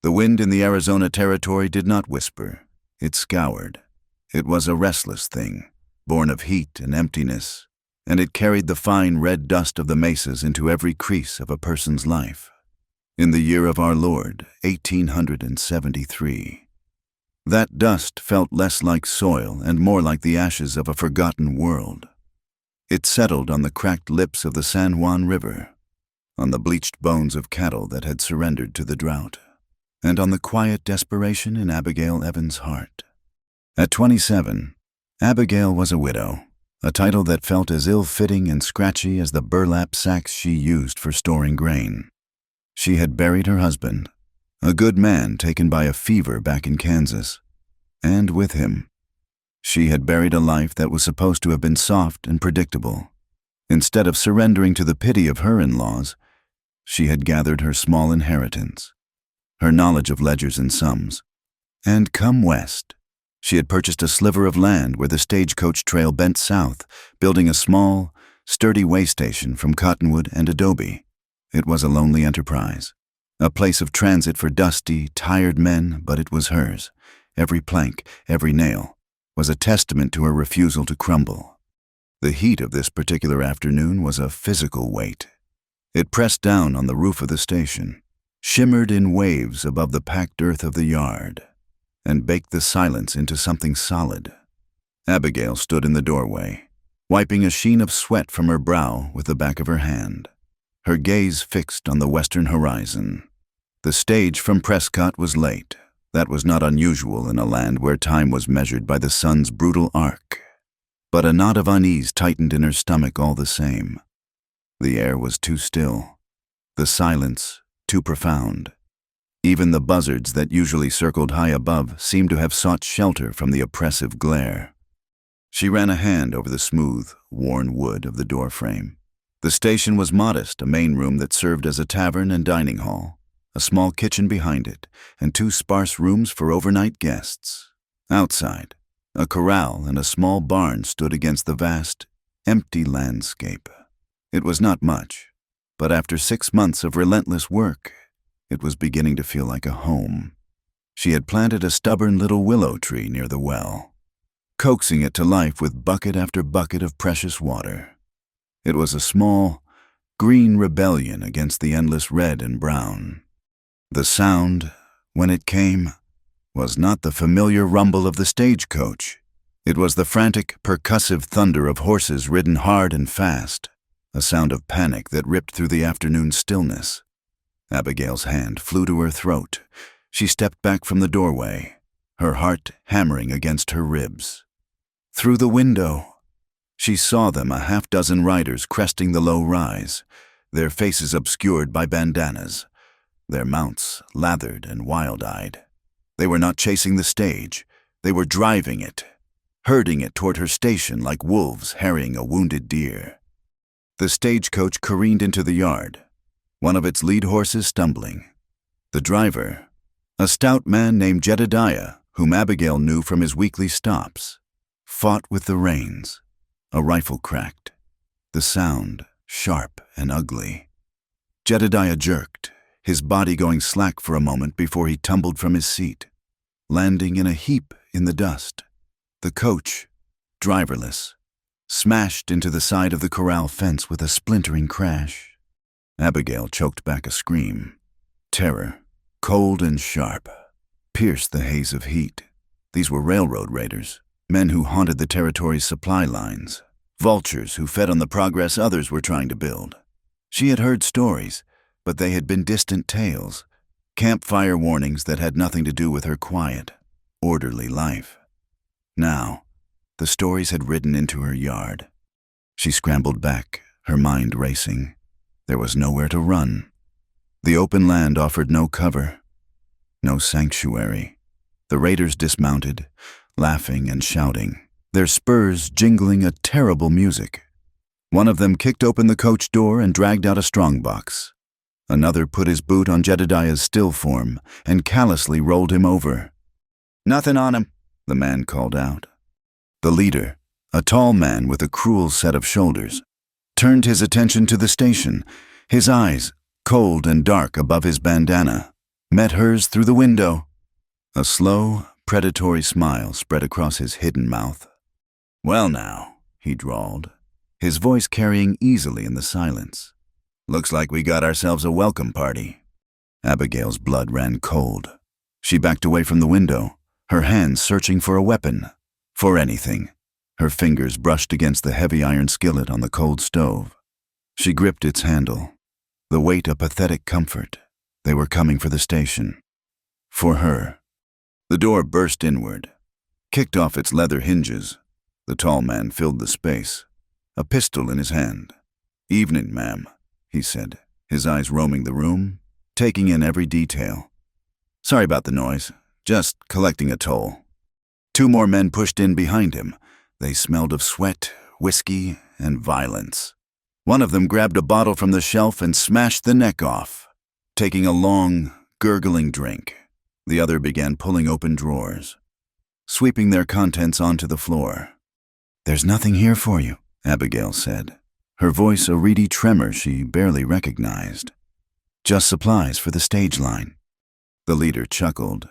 The wind in the Arizona territory did not whisper. It scoured. It was a restless thing, born of heat and emptiness, and it carried the fine red dust of the mesas into every crease of a person's life. In the year of our Lord, 1873. That dust felt less like soil and more like the ashes of a forgotten world. It settled on the cracked lips of the San Juan River, on the bleached bones of cattle that had surrendered to the drought, and on the quiet desperation in Abigail Evans' heart. At 27, Abigail was a widow, a title that felt as ill-fitting and scratchy as the burlap sacks she used for storing grain. She had buried her husband, a good man taken by a fever back in Kansas, and with him, she had buried a life that was supposed to have been soft and predictable. Instead of surrendering to the pity of her in-laws, she had gathered her small inheritance, her knowledge of ledgers and sums, and come west. She had purchased a sliver of land where the stagecoach trail bent south, building a small, sturdy way station from cottonwood and adobe. It was a lonely enterprise, a place of transit for dusty, tired men, but it was hers. Every plank, every nail, was a testament to her refusal to crumble. The heat of this particular afternoon was a physical weight. It pressed down on the roof of the station, shimmered in waves above the packed earth of the yard, and baked the silence into something solid. Abigail stood in the doorway, wiping a sheen of sweat from her brow with the back of her hand, her gaze fixed on the western horizon. The stage from Prescott was late. That was not unusual in a land where time was measured by the sun's brutal arc. But a knot of unease tightened in her stomach all the same. The air was too still, the silence too profound. Even the buzzards that usually circled high above seemed to have sought shelter from the oppressive glare. She ran a hand over the smooth, worn wood of the doorframe. The station was modest, a main room that served as a tavern and dining hall, a small kitchen behind it, and 2 sparse rooms for overnight guests. Outside, a corral and a small barn stood against the vast, empty landscape. It was not much, but after 6 months of relentless work, it was beginning to feel like a home. She had planted a stubborn little willow tree near the well, coaxing it to life with bucket after bucket of precious water. It was a small, green rebellion against the endless red and brown. The sound, when it came, was not the familiar rumble of the stagecoach. It was the frantic, percussive thunder of horses ridden hard and fast, a sound of panic that ripped through the afternoon stillness. Abigail's hand flew to her throat. She stepped back from the doorway, her heart hammering against her ribs. Through the window, she saw them, a half-dozen riders cresting the low rise, their faces obscured by bandanas, their mounts lathered and wild-eyed. They were not chasing the stage. They were driving it, herding it toward her station like wolves harrying a wounded deer. The stagecoach careened into the yard, one of its lead horses stumbling. The driver, a stout man named Jedediah, whom Abigail knew from his weekly stops, fought with the reins. A rifle cracked, the sound sharp and ugly. Jedediah jerked, his body going slack for a moment before he tumbled from his seat, landing in a heap in the dust. The coach, driverless, smashed into the side of the corral fence with a splintering crash. Abigail choked back a scream. Terror, cold and sharp, pierced the haze of heat. These were railroad raiders, men who haunted the territory's supply lines, vultures who fed on the progress others were trying to build. She had heard stories, but they had been distant tales, campfire warnings that had nothing to do with her quiet, orderly life. Now, the stories had ridden into her yard. She scrambled back, her mind racing. There was nowhere to run. The open land offered no cover, no sanctuary. The raiders dismounted, laughing and shouting, their spurs jingling a terrible music. One of them kicked open the coach door and dragged out a strongbox. Another put his boot on Jedediah's still form and callously rolled him over. "Nothing on him," the man called out. The leader, a tall man with a cruel set of shoulders, turned his attention to the station, his eyes cold and dark above his bandana. met hers through the window. A slow, predatory smile spread across his hidden mouth. "Well now," he drawled, his voice carrying easily in the silence. "Looks like we got ourselves a welcome party." Abigail's blood ran cold. She backed away from the window, her hands searching for a weapon, for anything. Her fingers brushed against the heavy iron skillet on the cold stove. She gripped its handle, the weight a pathetic comfort. They were coming for the station. For her. The door burst inward, kicked off its leather hinges. The tall man filled the space, a pistol in his hand. "Evening, ma'am," he said, his eyes roaming the room, taking in every detail. "Sorry about the noise, just collecting a toll." Two more men pushed in behind him. They smelled of sweat, whiskey, and violence. One of them grabbed a bottle from the shelf and smashed the neck off, taking a long, gurgling drink. The other began pulling open drawers, sweeping their contents onto the floor. "There's nothing here for you," Abigail said, her voice a reedy tremor she barely recognized. "Just supplies for the stage line." The leader chuckled,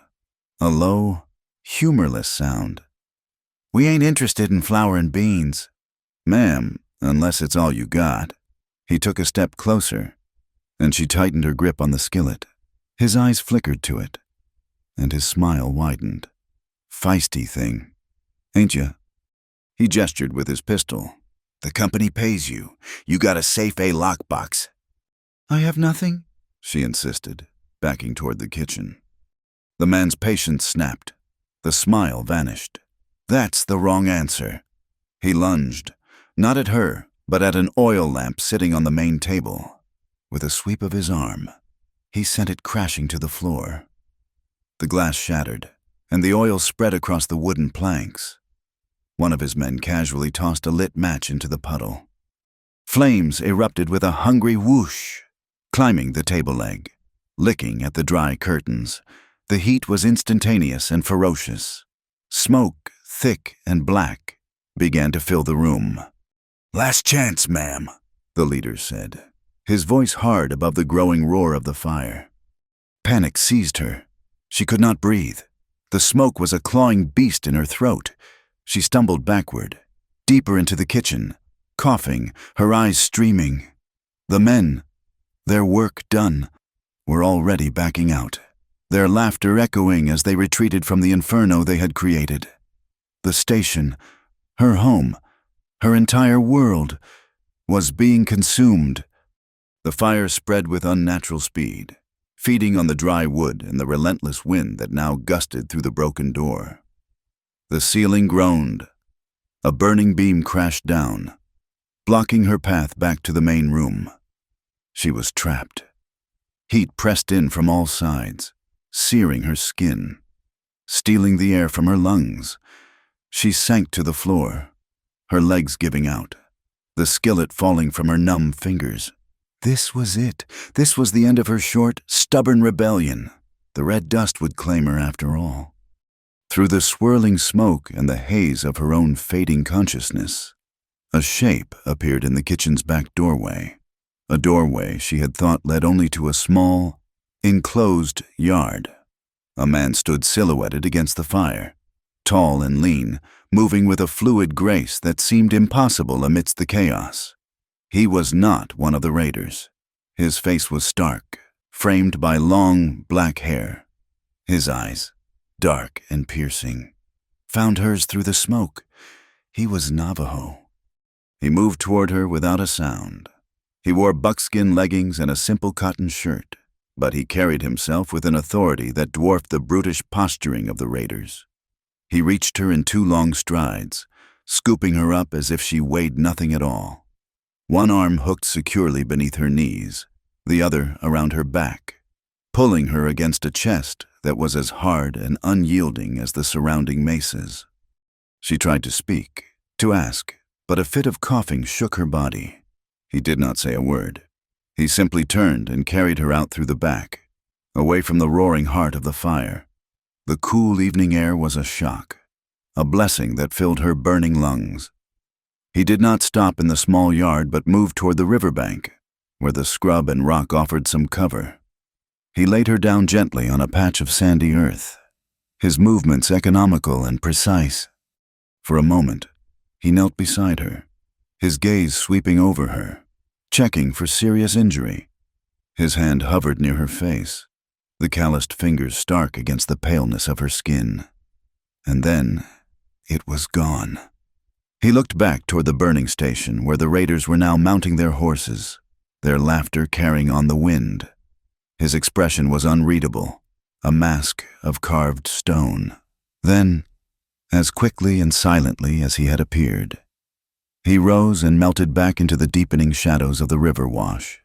a low, humorless sound. "We ain't interested in flour and beans." "Ma'am, unless it's all you got." He took a step closer, and she tightened her grip on the skillet. His eyes flickered to it, and his smile widened. "Feisty thing, ain't you?" He gestured with his pistol. "The company pays you. You got a safe A lockbox." "I have nothing," she insisted, backing toward the kitchen. The man's patience snapped. The smile vanished. "That's the wrong answer." He lunged, not at her, but at an oil lamp sitting on the main table. With a sweep of his arm, he sent it crashing to the floor. The glass shattered, and the oil spread across the wooden planks. One of his men casually tossed a lit match into the puddle. Flames erupted with a hungry whoosh, climbing the table leg, licking at the dry curtains. The heat was instantaneous and ferocious. Smoke, thick and black, began to fill the room. "Last chance, ma'am," the leader said, his voice hard above the growing roar of the fire. Panic seized her. She could not breathe. The smoke was a clawing beast in her throat. She stumbled backward, deeper into the kitchen, coughing, her eyes streaming. The men, their work done, were already backing out, their laughter echoing as they retreated from the inferno they had created. The station, her home, her entire world, was being consumed. The fire spread with unnatural speed, feeding on the dry wood and the relentless wind that now gusted through the broken door. The ceiling groaned. A burning beam crashed down, blocking her path back to the main room. She was trapped. Heat pressed in from all sides, searing her skin, stealing the air from her lungs. She sank to the floor, her legs giving out, the skillet falling from her numb fingers. This was it. This was the end of her short, stubborn rebellion. The red dust would claim her after all. Through the swirling smoke and the haze of her own fading consciousness, a shape appeared in the kitchen's back doorway, a doorway she had thought led only to a small, enclosed yard. A man stood silhouetted against the fire, tall and lean, moving with a fluid grace that seemed impossible amidst the chaos. He was not one of the raiders. His face was stark, framed by long, black hair. His eyes, dark and piercing, found hers through the smoke. He was Navajo. He moved toward her without a sound. He wore buckskin leggings and a simple cotton shirt, but he carried himself with an authority that dwarfed the brutish posturing of the raiders. He reached her in 2 long strides, scooping her up as if she weighed nothing at all. One arm hooked securely beneath her knees, the other around her back, pulling her against a chest that was as hard and unyielding as the surrounding mesas. She tried to speak, to ask, but a fit of coughing shook her body. He did not say a word. He simply turned and carried her out through the back, away from the roaring heart of the fire. The cool evening air was a shock, a blessing that filled her burning lungs. He did not stop in the small yard but moved toward the riverbank, where the scrub and rock offered some cover. He laid her down gently on a patch of sandy earth, his movements economical and precise. For a moment, he knelt beside her, his gaze sweeping over her, checking for serious injury. His hand hovered near her face, the calloused fingers stark against the paleness of her skin. And then, it was gone. He looked back toward the burning station where the raiders were now mounting their horses, their laughter carrying on the wind. His expression was unreadable, a mask of carved stone. Then, as quickly and silently as he had appeared, he rose and melted back into the deepening shadows of the river wash.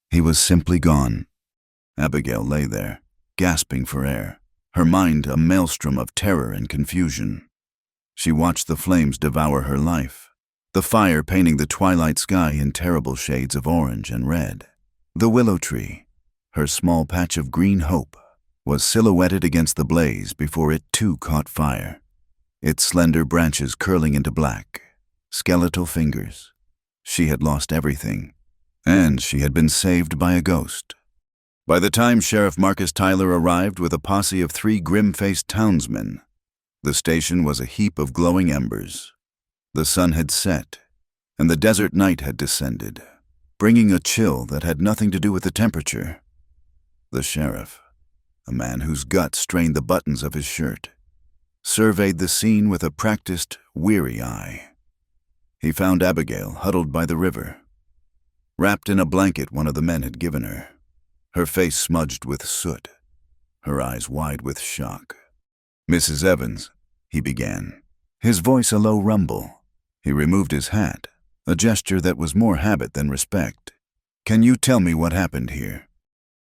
He was simply gone. Abigail lay there, gasping for air, her mind a maelstrom of terror and confusion. She watched the flames devour her life, the fire painting the twilight sky in terrible shades of orange and red. The willow tree, her small patch of green hope, was silhouetted against the blaze before it too caught fire, its slender branches curling into black, skeletal fingers. She had lost everything, and she had been saved by a ghost. By the time Sheriff Marcus Tyler arrived with a posse of 3 grim-faced townsmen, the station was a heap of glowing embers. The sun had set, and the desert night had descended, bringing a chill that had nothing to do with the temperature. The sheriff, a man whose gut strained the buttons of his shirt, surveyed the scene with a practiced, weary eye. He found Abigail huddled by the river, wrapped in a blanket one of the men had given her, her face smudged with soot, her eyes wide with shock. "Mrs. Evans," he began, his voice a low rumble. He removed his hat, a gesture that was more habit than respect. "Can you tell me what happened here?"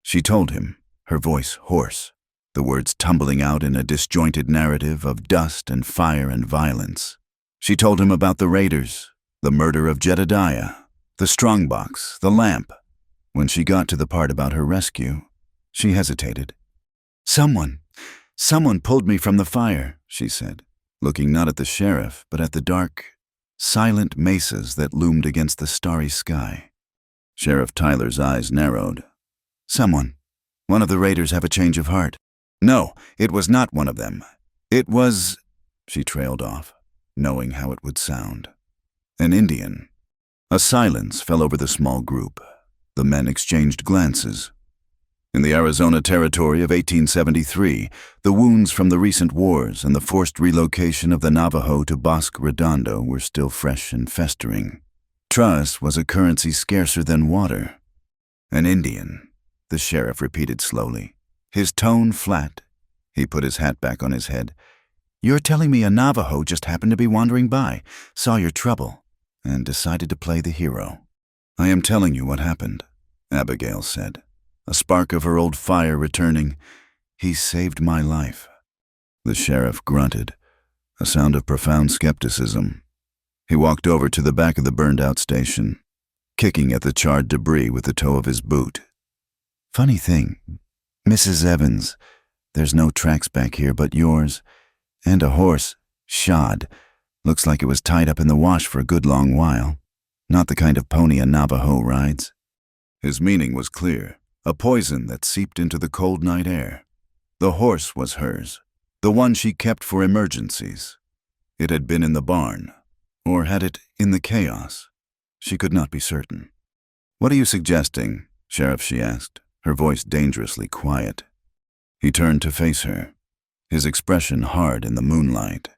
She told him, her voice hoarse, the words tumbling out in a disjointed narrative of dust and fire and violence. She told him about the raiders, the murder of Jedediah, the strongbox, the lamp. When she got to the part about her rescue, she hesitated. Someone pulled me from the fire," she said, looking not at the sheriff, but at the dark, silent mesas that loomed against the starry sky. Sheriff Tyler's eyes narrowed. One of the raiders have a change of heart." "No, it was not one of them. It was," she trailed off, knowing how it would sound, "an Indian." A silence fell over the small group. The men exchanged glances. In the Arizona Territory of 1873, the wounds from the recent wars and the forced relocation of the Navajo to Bosque Redondo were still fresh and festering. Trust was a currency scarcer than water. "An Indian," the sheriff repeated slowly, his tone flat. He put his hat back on his head. "You're telling me a Navajo just happened to be wandering by, saw your trouble, and decided to play the hero?" "I am telling you what happened," Abigail said, a spark of her old fire returning. "He saved my life." The sheriff grunted, a sound of profound skepticism. He walked over to the back of the burned-out station, kicking at the charred debris with the toe of his boot. "Funny thing, Mrs. Evans, there's no tracks back here but yours, and a horse, shod. Looks like it was tied up in the wash for a good long while. Not the kind of pony a Navajo rides." His meaning was clear, a poison that seeped into the cold night air. The horse was hers, the one she kept for emergencies. It had been in the barn, or had it in the chaos? She could not be certain. "What are you suggesting, Sheriff?" she asked, her voice dangerously quiet. He turned to face her, his expression hard in the moonlight.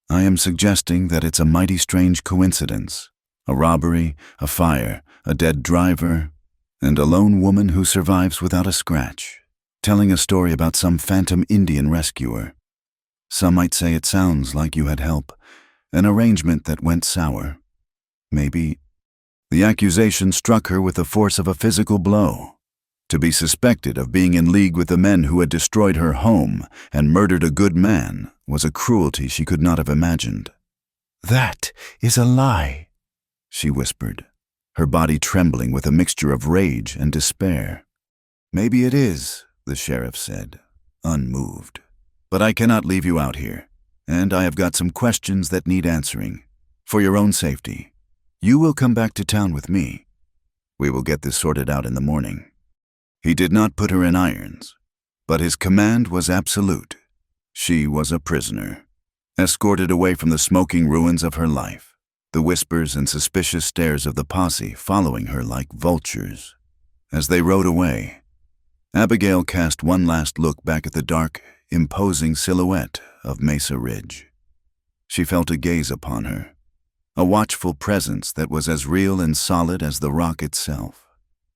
"I am suggesting that it's a mighty strange coincidence. A robbery, a fire, a dead driver, and a lone woman who survives without a scratch, telling a story about some phantom Indian rescuer. Some might say it sounds like you had help, an arrangement that went sour. Maybe." The accusation struck her with the force of a physical blow. To be suspected of being in league with the men who had destroyed her home and murdered a good man was a cruelty she could not have imagined. "That is a lie," she whispered, her body trembling with a mixture of rage and despair. "Maybe it is," the sheriff said, unmoved. "But I cannot leave you out here, and I have got some questions that need answering. For your own safety, you will come back to town with me. We will get this sorted out in the morning." He did not put her in irons, but his command was absolute. She was a prisoner, escorted away from the smoking ruins of her life, the whispers and suspicious stares of the posse following her like vultures. As they rode away, Abigail cast one last look back at the dark, imposing silhouette of Mesa Ridge. She felt a gaze upon her, a watchful presence that was as real and solid as the rock itself.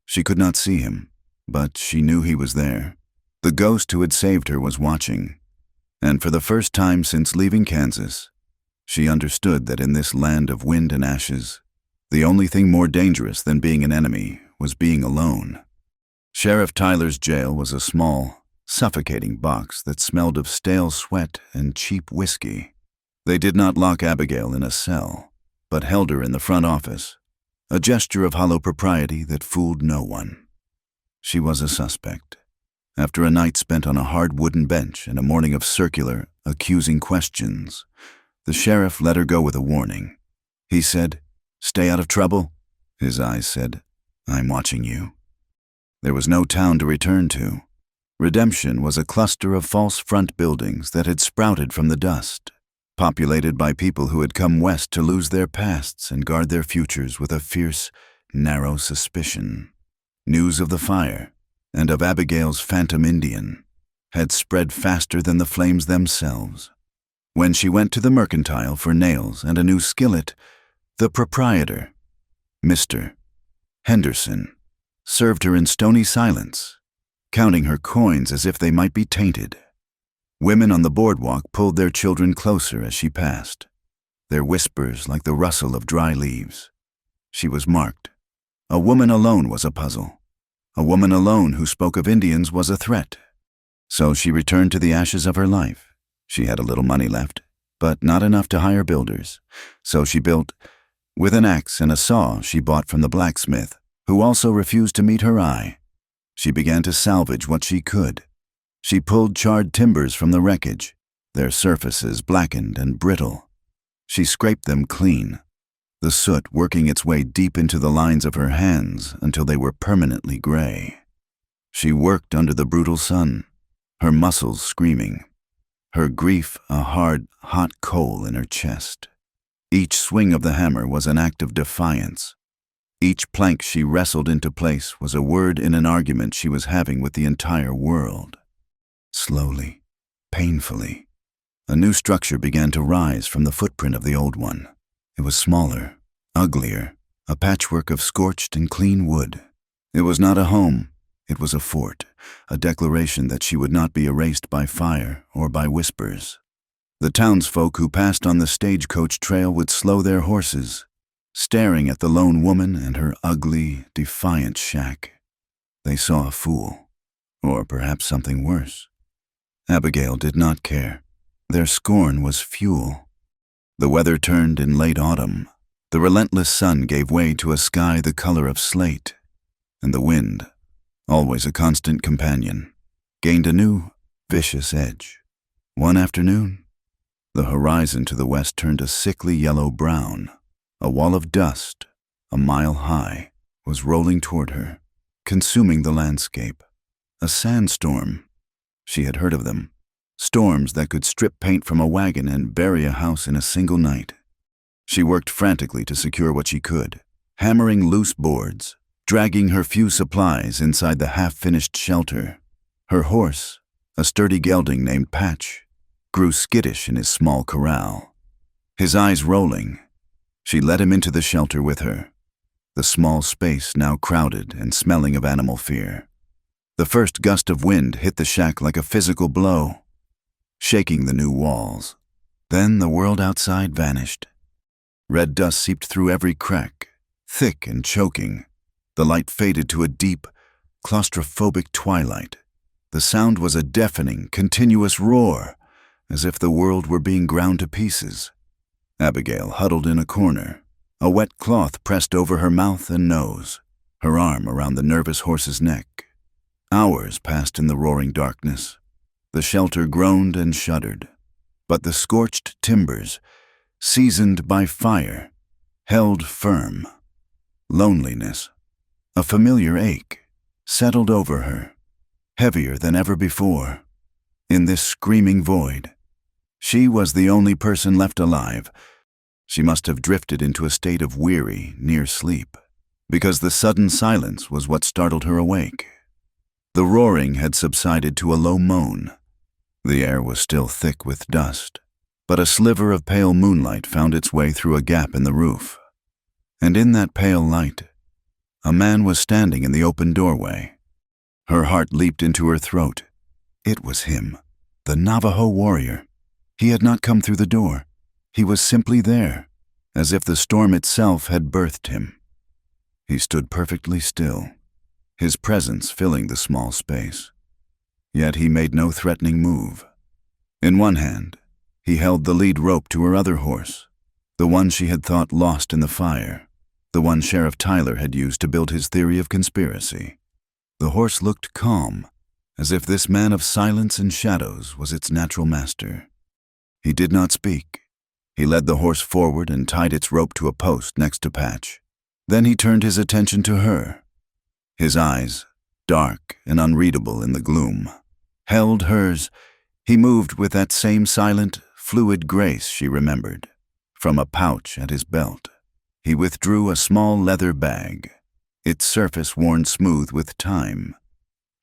She could not see him, but she knew he was there. The ghost who had saved her was watching, and for the first time since leaving Kansas, she understood that in this land of wind and ashes, the only thing more dangerous than being an enemy was being alone. Sheriff Tyler's jail was a small, suffocating box that smelled of stale sweat and cheap whiskey. They did not lock Abigail in a cell, but held her in the front office, a gesture of hollow propriety that fooled no one. She was a suspect. After a night spent on a hard wooden bench and a morning of circular, accusing questions, the sheriff let her go with a warning. He said, "Stay out of trouble." His eyes said, "I'm watching you." There was no town to return to. Redemption was a cluster of false front buildings that had sprouted from the dust, populated by people who had come west to lose their pasts and guard their futures with a fierce, narrow suspicion. News of the fire, and of Abigail's phantom Indian, had spread faster than the flames themselves. When she went to the mercantile for nails and a new skillet, the proprietor, Mr. Henderson, served her in stony silence, counting her coins as if they might be tainted. Women on the boardwalk pulled their children closer as she passed, their whispers like the rustle of dry leaves. She was marked. A woman alone was a puzzle. A woman alone who spoke of Indians was a threat. So she returned to the ashes of her life. She had a little money left, but not enough to hire builders. So she built with an axe and a saw she bought from the blacksmith, who also refused to meet her eye. She began to salvage what she could. She pulled charred timbers from the wreckage, their surfaces blackened and brittle. She scraped them clean, the soot working its way deep into the lines of her hands until they were permanently gray. She worked under the brutal sun, her muscles screaming, her grief a hard, hot coal in her chest. Each swing of the hammer was an act of defiance. Each plank she wrestled into place was a word in an argument she was having with the entire world. Slowly, painfully, a new structure began to rise from the footprint of the old one. It was smaller, uglier, a patchwork of scorched and clean wood. It was not a home, it was a fort, a declaration that she would not be erased by fire or by whispers. The townsfolk who passed on the stagecoach trail would slow their horses, staring at the lone woman and her ugly, defiant shack. They saw a fool, or perhaps something worse. Abigail did not care. Their scorn was fuel. The weather turned in late autumn. The relentless sun gave way to a sky the color of slate, and the wind, always a constant companion, gained a new, vicious edge. One afternoon, the horizon to the west turned a sickly yellow-brown. A wall of dust, a mile high, was rolling toward her, consuming the landscape. A sandstorm. She had heard of them. Storms that could strip paint from a wagon and bury a house in a single night. She worked frantically to secure what she could, hammering loose boards, dragging her few supplies inside the half-finished shelter. Her horse, a sturdy gelding named Patch, grew skittish in his small corral. His eyes rolling, she led him into the shelter with her, the small space now crowded and smelling of animal fear. The first gust of wind hit the shack like a physical blow, shaking the new walls. Then the world outside vanished. Red dust seeped through every crack, thick and choking. The light faded to a deep, claustrophobic twilight. The sound was a deafening, continuous roar, as if the world were being ground to pieces. Abigail huddled in a corner, a wet cloth pressed over her mouth and nose, her arm around the nervous horse's neck. Hours passed in the roaring darkness. The shelter groaned and shuddered, but the scorched timbers, seasoned by fire, held firm. Loneliness, a familiar ache, settled over her, heavier than ever before. In this screaming void, she was the only person left alive. She must have drifted into a state of weary, near sleep, because the sudden silence was what startled her awake. The roaring had subsided to a low moan. The air was still thick with dust, but a sliver of pale moonlight found its way through a gap in the roof. And in that pale light, a man was standing in the open doorway. Her heart leaped into her throat. It was him, the Navajo warrior. He had not come through the door. He was simply there, as if the storm itself had birthed him. He stood perfectly still, his presence filling the small space. Yet he made no threatening move. In one hand, he held the lead rope to her other horse, the one she had thought lost in the fire, the one Sheriff Tyler had used to build his theory of conspiracy. The horse looked calm, as if this man of silence and shadows was its natural master. He did not speak. He led the horse forward and tied its rope to a post next to Patch. Then he turned his attention to her. His eyes, dark and unreadable in the gloom, held hers. He moved with that same silent, fluid grace she remembered. From a pouch at his belt, he withdrew a small leather bag, its surface worn smooth with time.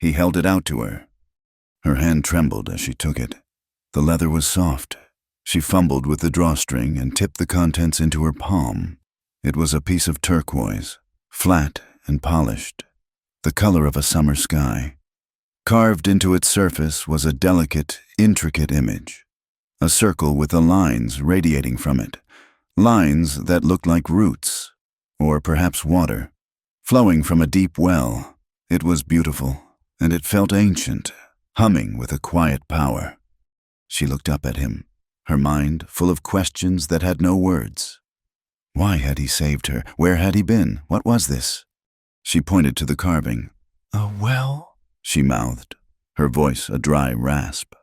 He held it out to her. Her hand trembled as she took it. The leather was soft. She fumbled with the drawstring and tipped the contents into her palm. It was a piece of turquoise, flat and polished, the color of a summer sky. Carved into its surface was a delicate, intricate image, a circle with the lines radiating from it, lines that looked like roots, or perhaps water, flowing from a deep well. It was beautiful, and it felt ancient, humming with a quiet power. She looked up at him, her mind full of questions that had no words. Why had he saved her? Where had he been? What was this? She pointed to the carving. "A well?" she mouthed, her voice a dry rasp.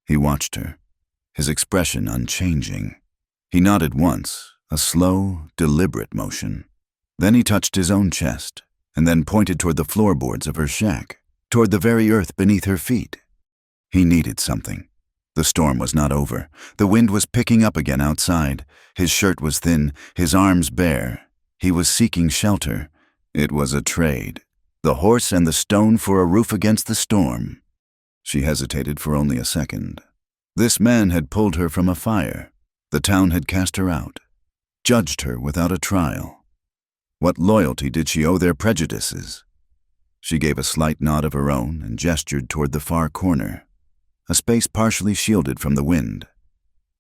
He watched her, his expression unchanging. He nodded once, a slow, deliberate motion. Then he touched his own chest, and then pointed toward the floorboards of her shack, toward the very earth beneath her feet. He needed something. The storm was not over. The wind was picking up again outside. His shirt was thin, his arms bare. He was seeking shelter. It was a trade. The horse and the stone for a roof against the storm. She hesitated for only a second. This man had pulled her from a fire. The town had cast her out, judged her without a trial. What loyalty did she owe their prejudices? She gave a slight nod of her own and gestured toward the far corner, a space partially shielded from the wind.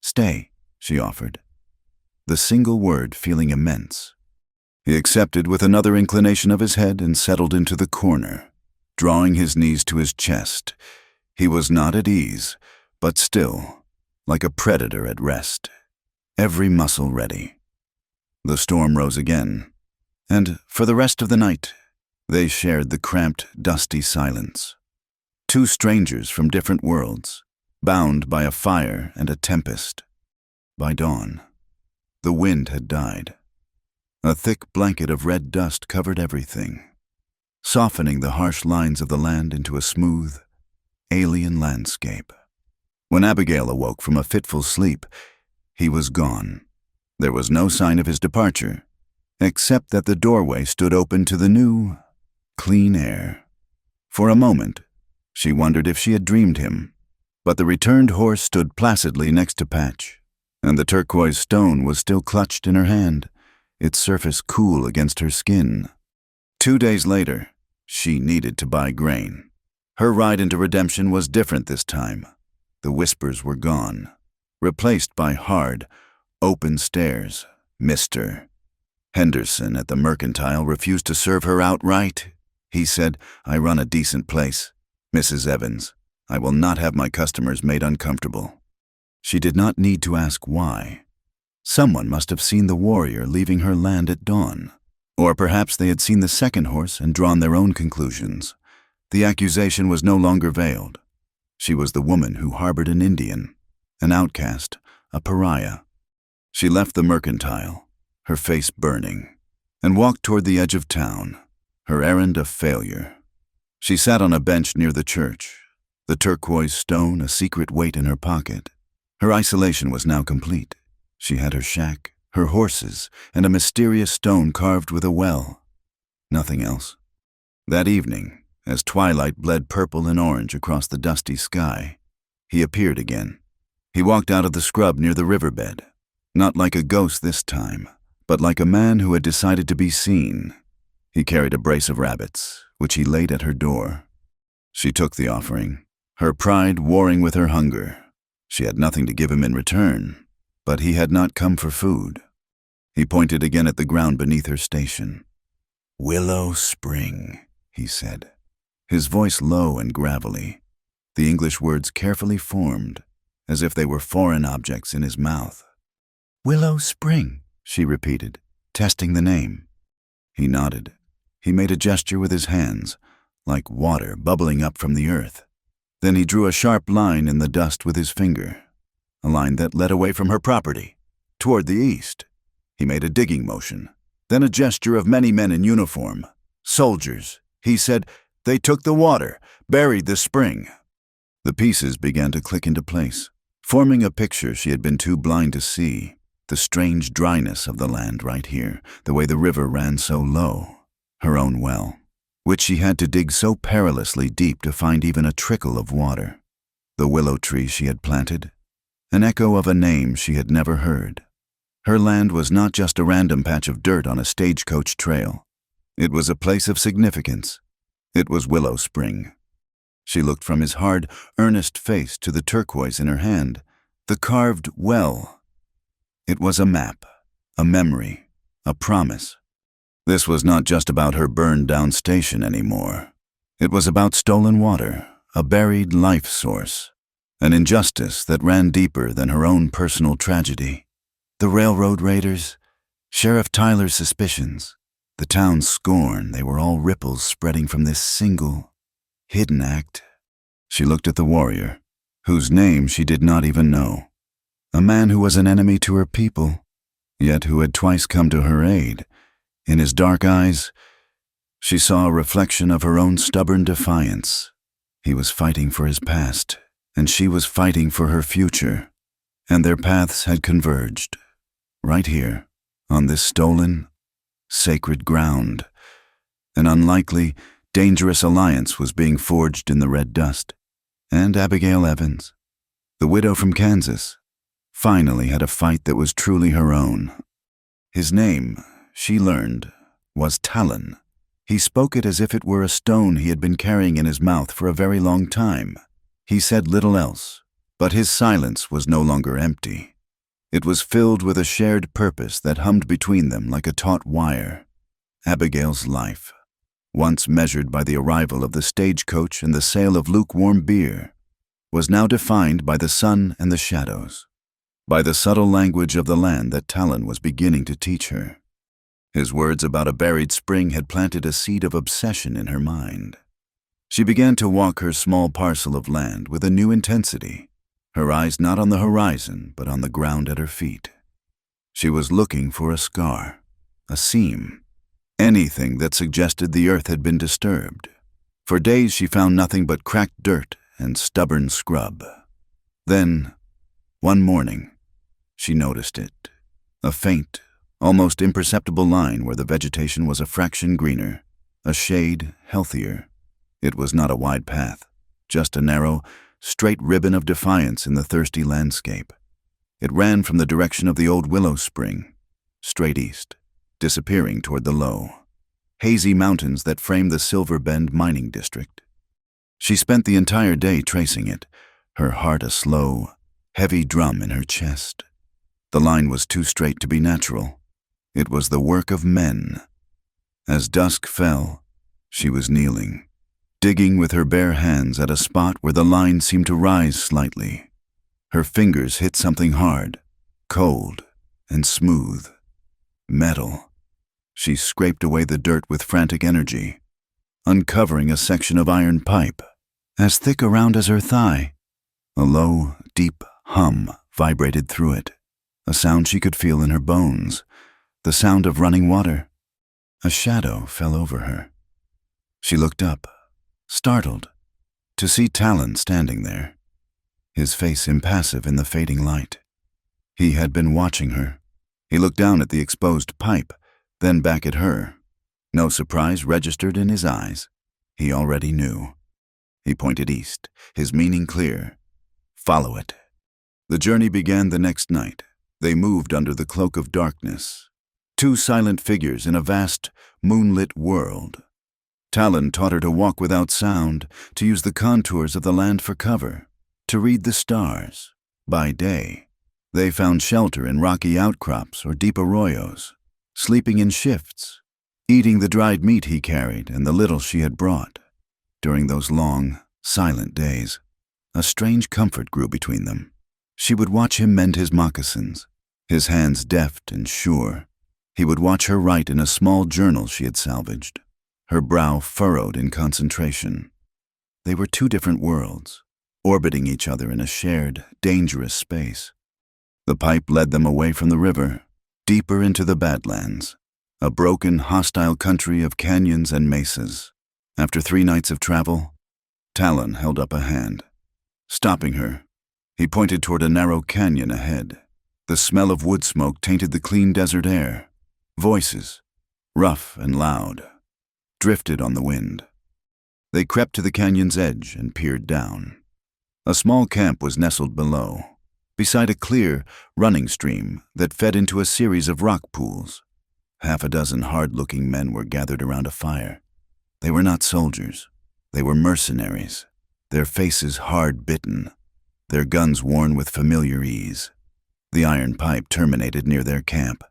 "Stay," she offered, the single word feeling immense. He accepted with another inclination of his head and settled into the corner, drawing his knees to his chest. He was not at ease, but still, like a predator at rest, every muscle ready. The storm rose again, and for the rest of the night, they shared the cramped, dusty silence. Two strangers from different worlds, bound by a fire and a tempest. By dawn, the wind had died. A thick blanket of red dust covered everything, softening the harsh lines of the land into a smooth, alien landscape. When Abigail awoke from a fitful sleep, he was gone. There was no sign of his departure, except that the doorway stood open to the new, clean air. For a moment, she wondered if she had dreamed him, but the returned horse stood placidly next to Patch, and the turquoise stone was still clutched in her hand, its surface cool against her skin. 2 days later, she needed to buy grain. Her ride into redemption was different this time. The whispers were gone, replaced by hard, open stares. "Mr. Henderson at the mercantile refused to serve her outright. He said, 'I run a decent place. Mrs. Evans, I will not have my customers made uncomfortable.'" She did not need to ask why. Someone must have seen the warrior leaving her land at dawn. Or perhaps they had seen the second horse and drawn their own conclusions. The accusation was no longer veiled. She was the woman who harbored an Indian, an outcast, a pariah. She left the mercantile, her face burning, and walked toward the edge of town, her errand a failure. She sat on a bench near the church, the turquoise stone a secret weight in her pocket. Her isolation was now complete. She had her shack, her horses, and a mysterious stone carved with a well. Nothing else. That evening, as twilight bled purple and orange across the dusty sky, he appeared again. He walked out of the scrub near the riverbed, not like a ghost this time, but like a man who had decided to be seen. He carried a brace of rabbits, which he laid at her door. She took the offering, her pride warring with her hunger. She had nothing to give him in return, but he had not come for food. He pointed again at the ground beneath her station. "Willow Spring," he said, his voice low and gravelly, the English words carefully formed, as if they were foreign objects in his mouth. "Willow Spring," she repeated, testing the name. He nodded. He made a gesture with his hands, like water bubbling up from the earth. Then he drew a sharp line in the dust with his finger, a line that led away from her property, toward the east. He made a digging motion, then a gesture of many men in uniform. Soldiers, he said. They took the water, buried the spring. The pieces began to click into place, forming a picture she had been too blind to see. The strange dryness of the land right here, the way the river ran so low. Her own well, which she had to dig so perilously deep to find even a trickle of water. The willow tree she had planted, an echo of a name she had never heard. Her land was not just a random patch of dirt on a stagecoach trail. It was a place of significance. It was Willow Spring. She looked from his hard, earnest face to the turquoise in her hand, the carved well. It was a map, a memory, a promise. This was not just about her burned-down station anymore. It was about stolen water, a buried life source, an injustice that ran deeper than her own personal tragedy. The railroad raiders, Sheriff Tyler's suspicions, the town's scorn, they were all ripples spreading from this single, hidden act. She looked at the warrior, whose name she did not even know. A man who was an enemy to her people, yet who had twice come to her aid. In his dark eyes, she saw a reflection of her own stubborn defiance. He was fighting for his past, and she was fighting for her future, and their paths had converged. Right here, on this stolen, sacred ground, an unlikely, dangerous alliance was being forged in the red dust. And Abigail Evans, the widow from Kansas, finally had a fight that was truly her own. His name, she learned, was Talon. He spoke it as if it were a stone he had been carrying in his mouth for a very long time. He said little else, but his silence was no longer empty. It was filled with a shared purpose that hummed between them like a taut wire. Abigail's life, once measured by the arrival of the stagecoach and the sale of lukewarm beer, was now defined by the sun and the shadows, by the subtle language of the land that Talon was beginning to teach her. His words about a buried spring had planted a seed of obsession in her mind. She began to walk her small parcel of land with a new intensity, her eyes not on the horizon but on the ground at her feet. She was looking for a scar, a seam, anything that suggested the earth had been disturbed. For days she found nothing but cracked dirt and stubborn scrub. Then, one morning, she noticed it, a faint, almost imperceptible line where the vegetation was a fraction greener, a shade healthier. It was not a wide path, just a narrow, straight ribbon of defiance in the thirsty landscape. It ran from the direction of the old Willow Spring, straight east, disappearing toward the low, hazy mountains that framed the Silver Bend mining district. She spent the entire day tracing it, her heart a slow, heavy drum in her chest. The line was too straight to be natural. It was the work of men. As dusk fell, she was kneeling, digging with her bare hands at a spot where the line seemed to rise slightly. Her fingers hit something hard, cold, and smooth. Metal. She scraped away the dirt with frantic energy, uncovering a section of iron pipe, as thick around as her thigh. A low, deep hum vibrated through it, a sound she could feel in her bones, the sound of running water. A shadow fell over her. She looked up. startled to see Talon standing there, his face impassive in the fading light. He had been watching her. He looked down at the exposed pipe, then back at her. No surprise registered in his eyes. He already knew. He pointed east, his meaning clear. Follow it. The journey began the next night. They moved under the cloak of darkness, two silent figures in a vast, moonlit world. Talon taught her to walk without sound, to use the contours of the land for cover, to read the stars. By day, they found shelter in rocky outcrops or deep arroyos, sleeping in shifts, eating the dried meat he carried and the little she had brought. During those long, silent days, a strange comfort grew between them. She would watch him mend his moccasins, his hands deft and sure. He would watch her write in a small journal she had salvaged, her brow furrowed in concentration. They were two different worlds, orbiting each other in a shared, dangerous space. The pipe led them away from the river, deeper into the Badlands, a broken, hostile country of canyons and mesas. After 3 nights of travel, Talon held up a hand. Stopping her, he pointed toward a narrow canyon ahead. The smell of wood smoke tainted the clean desert air. Voices, rough and loud, drifted on the wind. They crept to the canyon's edge and peered down. A small camp was nestled below, beside a clear, running stream that fed into a series of rock pools. 6 hard-looking men were gathered around a fire. They were not soldiers. They were mercenaries, their faces hard-bitten, their guns worn with familiar ease. The iron pipe terminated near their camp,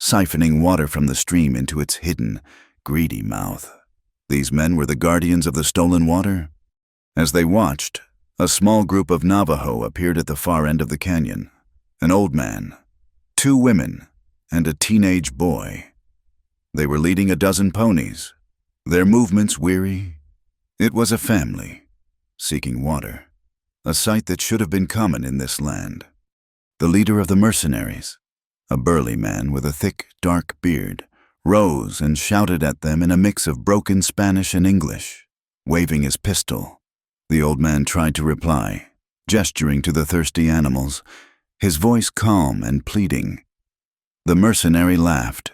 siphoning water from the stream into its hidden, greedy mouth. These men were the guardians of the stolen water. As they watched, a small group of Navajo appeared at the far end of the canyon. An old man, 2 women, and a teenage boy. They were leading a dozen ponies, their movements weary. It was a family, seeking water, a sight that should have been common in this land. The leader of the mercenaries, a burly man with a thick, dark beard, rose and shouted at them in a mix of broken Spanish and English, waving his pistol. The old man tried to reply, gesturing to the thirsty animals, his voice calm and pleading. The mercenary laughed.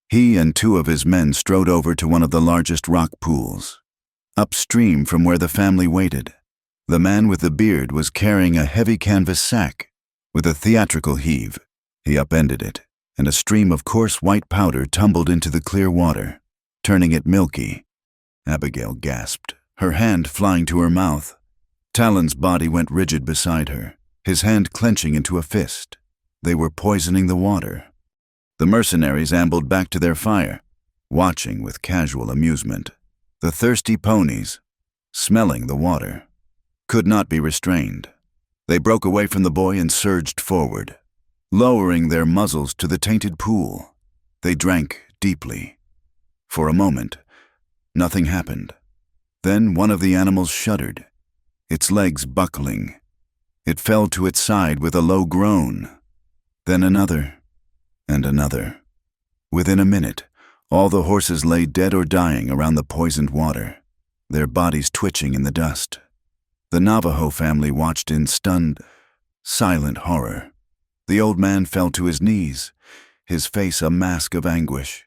He and 2 of his men strode over to one of the largest rock pools. Upstream from where the family waited, the man with the beard was carrying a heavy canvas sack. With a theatrical heave, he upended it, and a stream of coarse white powder tumbled into the clear water, turning it milky. Abigail gasped, her hand flying to her mouth. Talon's body went rigid beside her, his hand clenching into a fist. They were poisoning the water. The mercenaries ambled back to their fire, watching with casual amusement. The thirsty ponies, smelling the water, could not be restrained. They broke away from the boy and surged forward, lowering their muzzles to the tainted pool. They drank deeply. For a moment, nothing happened. Then one of the animals shuddered, its legs buckling. It fell to its side with a low groan. Then another, and another. Within a minute, all the horses lay dead or dying around the poisoned water, their bodies twitching in the dust. The Navajo family watched in stunned, silent horror. The old man fell to his knees, his face a mask of anguish.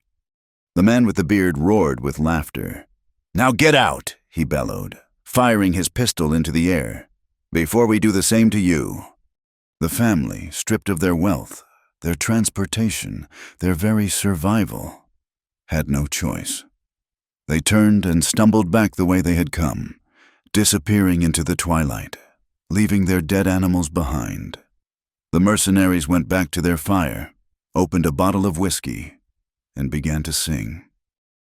The man with the beard roared with laughter. "Now get out!" he bellowed, firing his pistol into the air. "Before we do the same to you." The family, stripped of their wealth, their transportation, their very survival, had no choice. They turned and stumbled back the way they had come, disappearing into the twilight, leaving their dead animals behind. The mercenaries went back to their fire, opened a bottle of whiskey, and began to sing.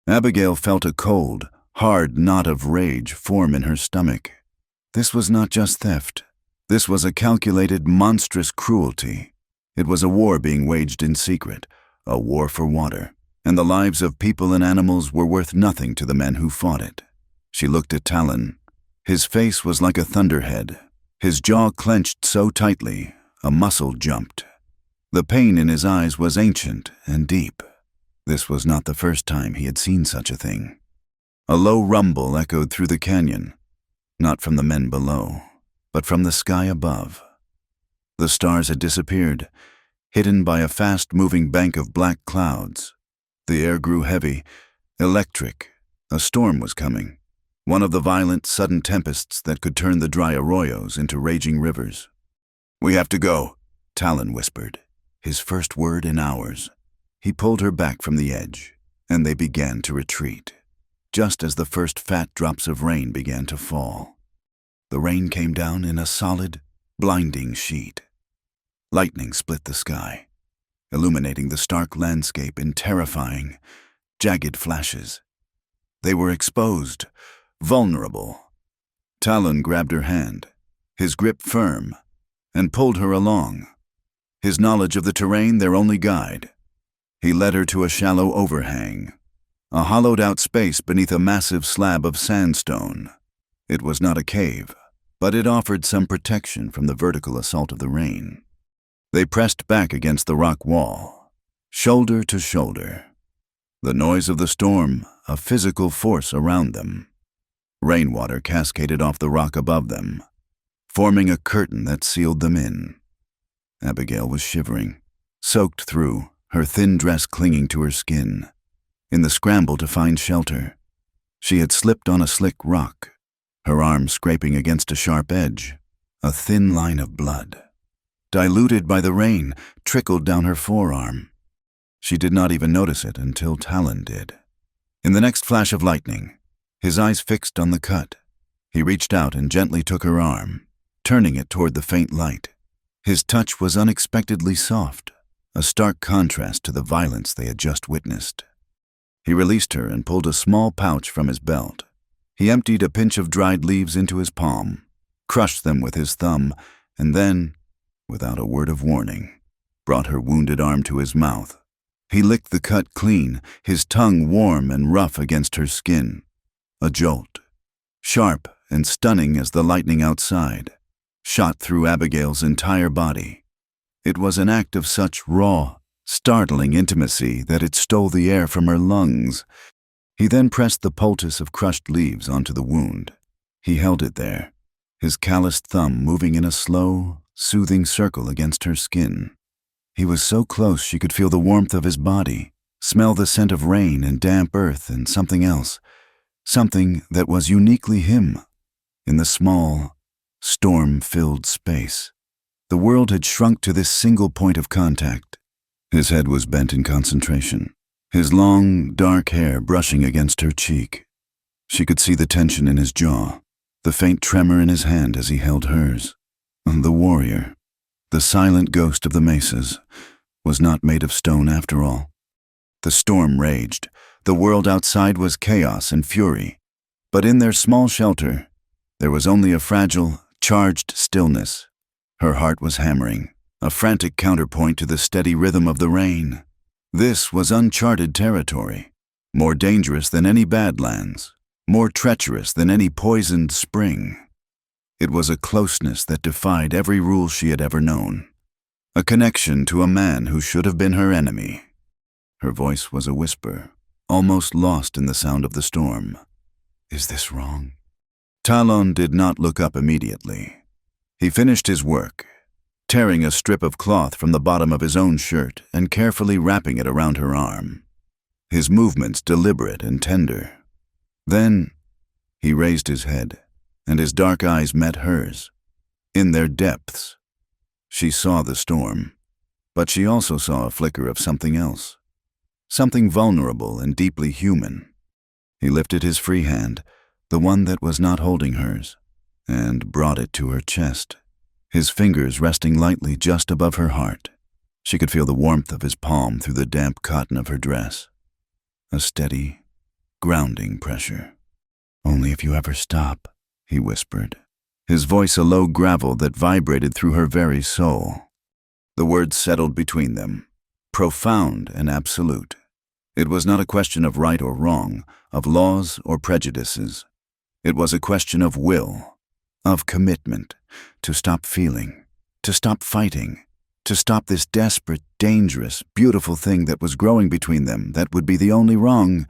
Abigail felt a cold, hard knot of rage form in her stomach. This was not just theft. This was a calculated, monstrous cruelty. It was a war being waged in secret, a war for water, and the lives of people and animals were worth nothing to the men who fought it. She looked at Talon. His face was like a thunderhead. His jaw clenched so tightly, a muscle jumped. The pain in his eyes was ancient and deep. This was not the first time he had seen such a thing. A low rumble echoed through the canyon, not from the men below, but from the sky above. The stars had disappeared, hidden by a fast-moving bank of black clouds. The air grew heavy, electric. A storm was coming, one of the violent, sudden tempests that could turn the dry arroyos into raging rivers. "We have to go," Talon whispered, his first word in hours. He pulled her back from the edge, and they began to retreat, just as the first fat drops of rain began to fall. The rain came down in a solid, blinding sheet. Lightning split the sky, illuminating the stark landscape in terrifying, jagged flashes. They were exposed, vulnerable. Talon grabbed her hand, his grip firm, and pulled her along, his knowledge of the terrain their only guide. He led her to a shallow overhang, a hollowed-out space beneath a massive slab of sandstone. It was not a cave, but it offered some protection from the vertical assault of the rain. They pressed back against the rock wall, shoulder to shoulder. The noise of the storm, a physical force around them. Rainwater cascaded off the rock above them, forming a curtain that sealed them in. Abigail was shivering, soaked through, her thin dress clinging to her skin. In the scramble to find shelter, she had slipped on a slick rock, her arm scraping against a sharp edge. A thin line of blood, diluted by the rain, trickled down her forearm. She did not even notice it until Talon did. In the next flash of lightning, his eyes fixed on the cut, he reached out and gently took her arm, turning it toward the faint light. His touch was unexpectedly soft, a stark contrast to the violence they had just witnessed. He released her and pulled a small pouch from his belt. He emptied a pinch of dried leaves into his palm, crushed them with his thumb, and then, without a word of warning, brought her wounded arm to his mouth. He licked the cut clean, his tongue warm and rough against her skin. A jolt, sharp and stunning as the lightning outside, shot through Abigail's entire body. It was an act of such raw, startling intimacy that it stole the air from her lungs. He then pressed the poultice of crushed leaves onto the wound. He held it there, his calloused thumb moving in a slow, soothing circle against her skin. He was so close she could feel the warmth of his body, smell the scent of rain and damp earth and something else, something that was uniquely him. In the small, storm-filled space, the world had shrunk to this single point of contact. His head was bent in concentration, his long, dark hair brushing against her cheek. She could see the tension in his jaw, the faint tremor in his hand as he held hers. The warrior, the silent ghost of the mesas, was not made of stone after all. The storm raged. The world outside was chaos and fury. But in their small shelter, there was only a fragile, charged stillness. Her heart was hammering, a frantic counterpoint to the steady rhythm of the rain. This was uncharted territory, more dangerous than any badlands, more treacherous than any poisoned spring. It was a closeness that defied every rule she had ever known, a connection to a man who should have been her enemy. Her voice was a whisper, almost lost in the sound of the storm. "Is this wrong?" Talon did not look up immediately. He finished his work, tearing a strip of cloth from the bottom of his own shirt and carefully wrapping it around her arm, his movements deliberate and tender. Then he raised his head, and his dark eyes met hers. In their depths, she saw the storm, but she also saw a flicker of something else, something vulnerable and deeply human. He lifted his free hand, the one that was not holding hers, and brought it to her chest, his fingers resting lightly just above her heart. She could feel the warmth of his palm through the damp cotton of her dress, a steady, grounding pressure. "Only if you ever stop," he whispered, his voice a low gravel that vibrated through her very soul. The words settled between them, profound and absolute. It was not a question of right or wrong, of laws or prejudices. It was a question of will, of commitment, to stop feeling, to stop fighting, to stop this desperate, dangerous, beautiful thing that was growing between them that would be the only wrong.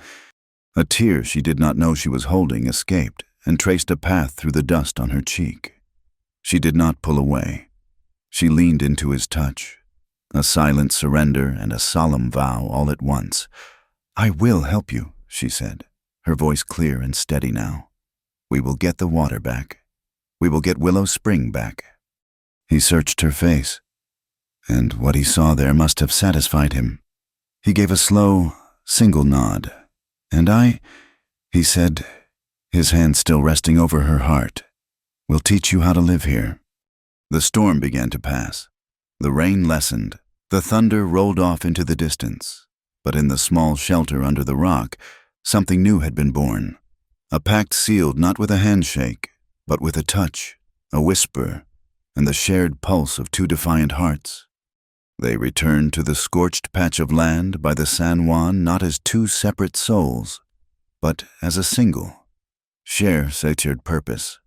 A tear she did not know she was holding escaped and traced a path through the dust on her cheek. She did not pull away. She leaned into his touch, a silent surrender and a solemn vow all at once. "I will help you," she said, her voice clear and steady now. "We will get the water back. We will get Willow Spring back." He searched her face, and what he saw there must have satisfied him. He gave a slow, single nod. "And I," he said, his hand still resting over her heart, "will teach you how to live here." The storm began to pass. The rain lessened. The thunder rolled off into the distance. But in the small shelter under the rock, something new had been born. A pact sealed not with a handshake, but with a touch, a whisper, and the shared pulse of two defiant hearts. They returned to the scorched patch of land by the San Juan not as two separate souls, but as a single, share-satired purpose.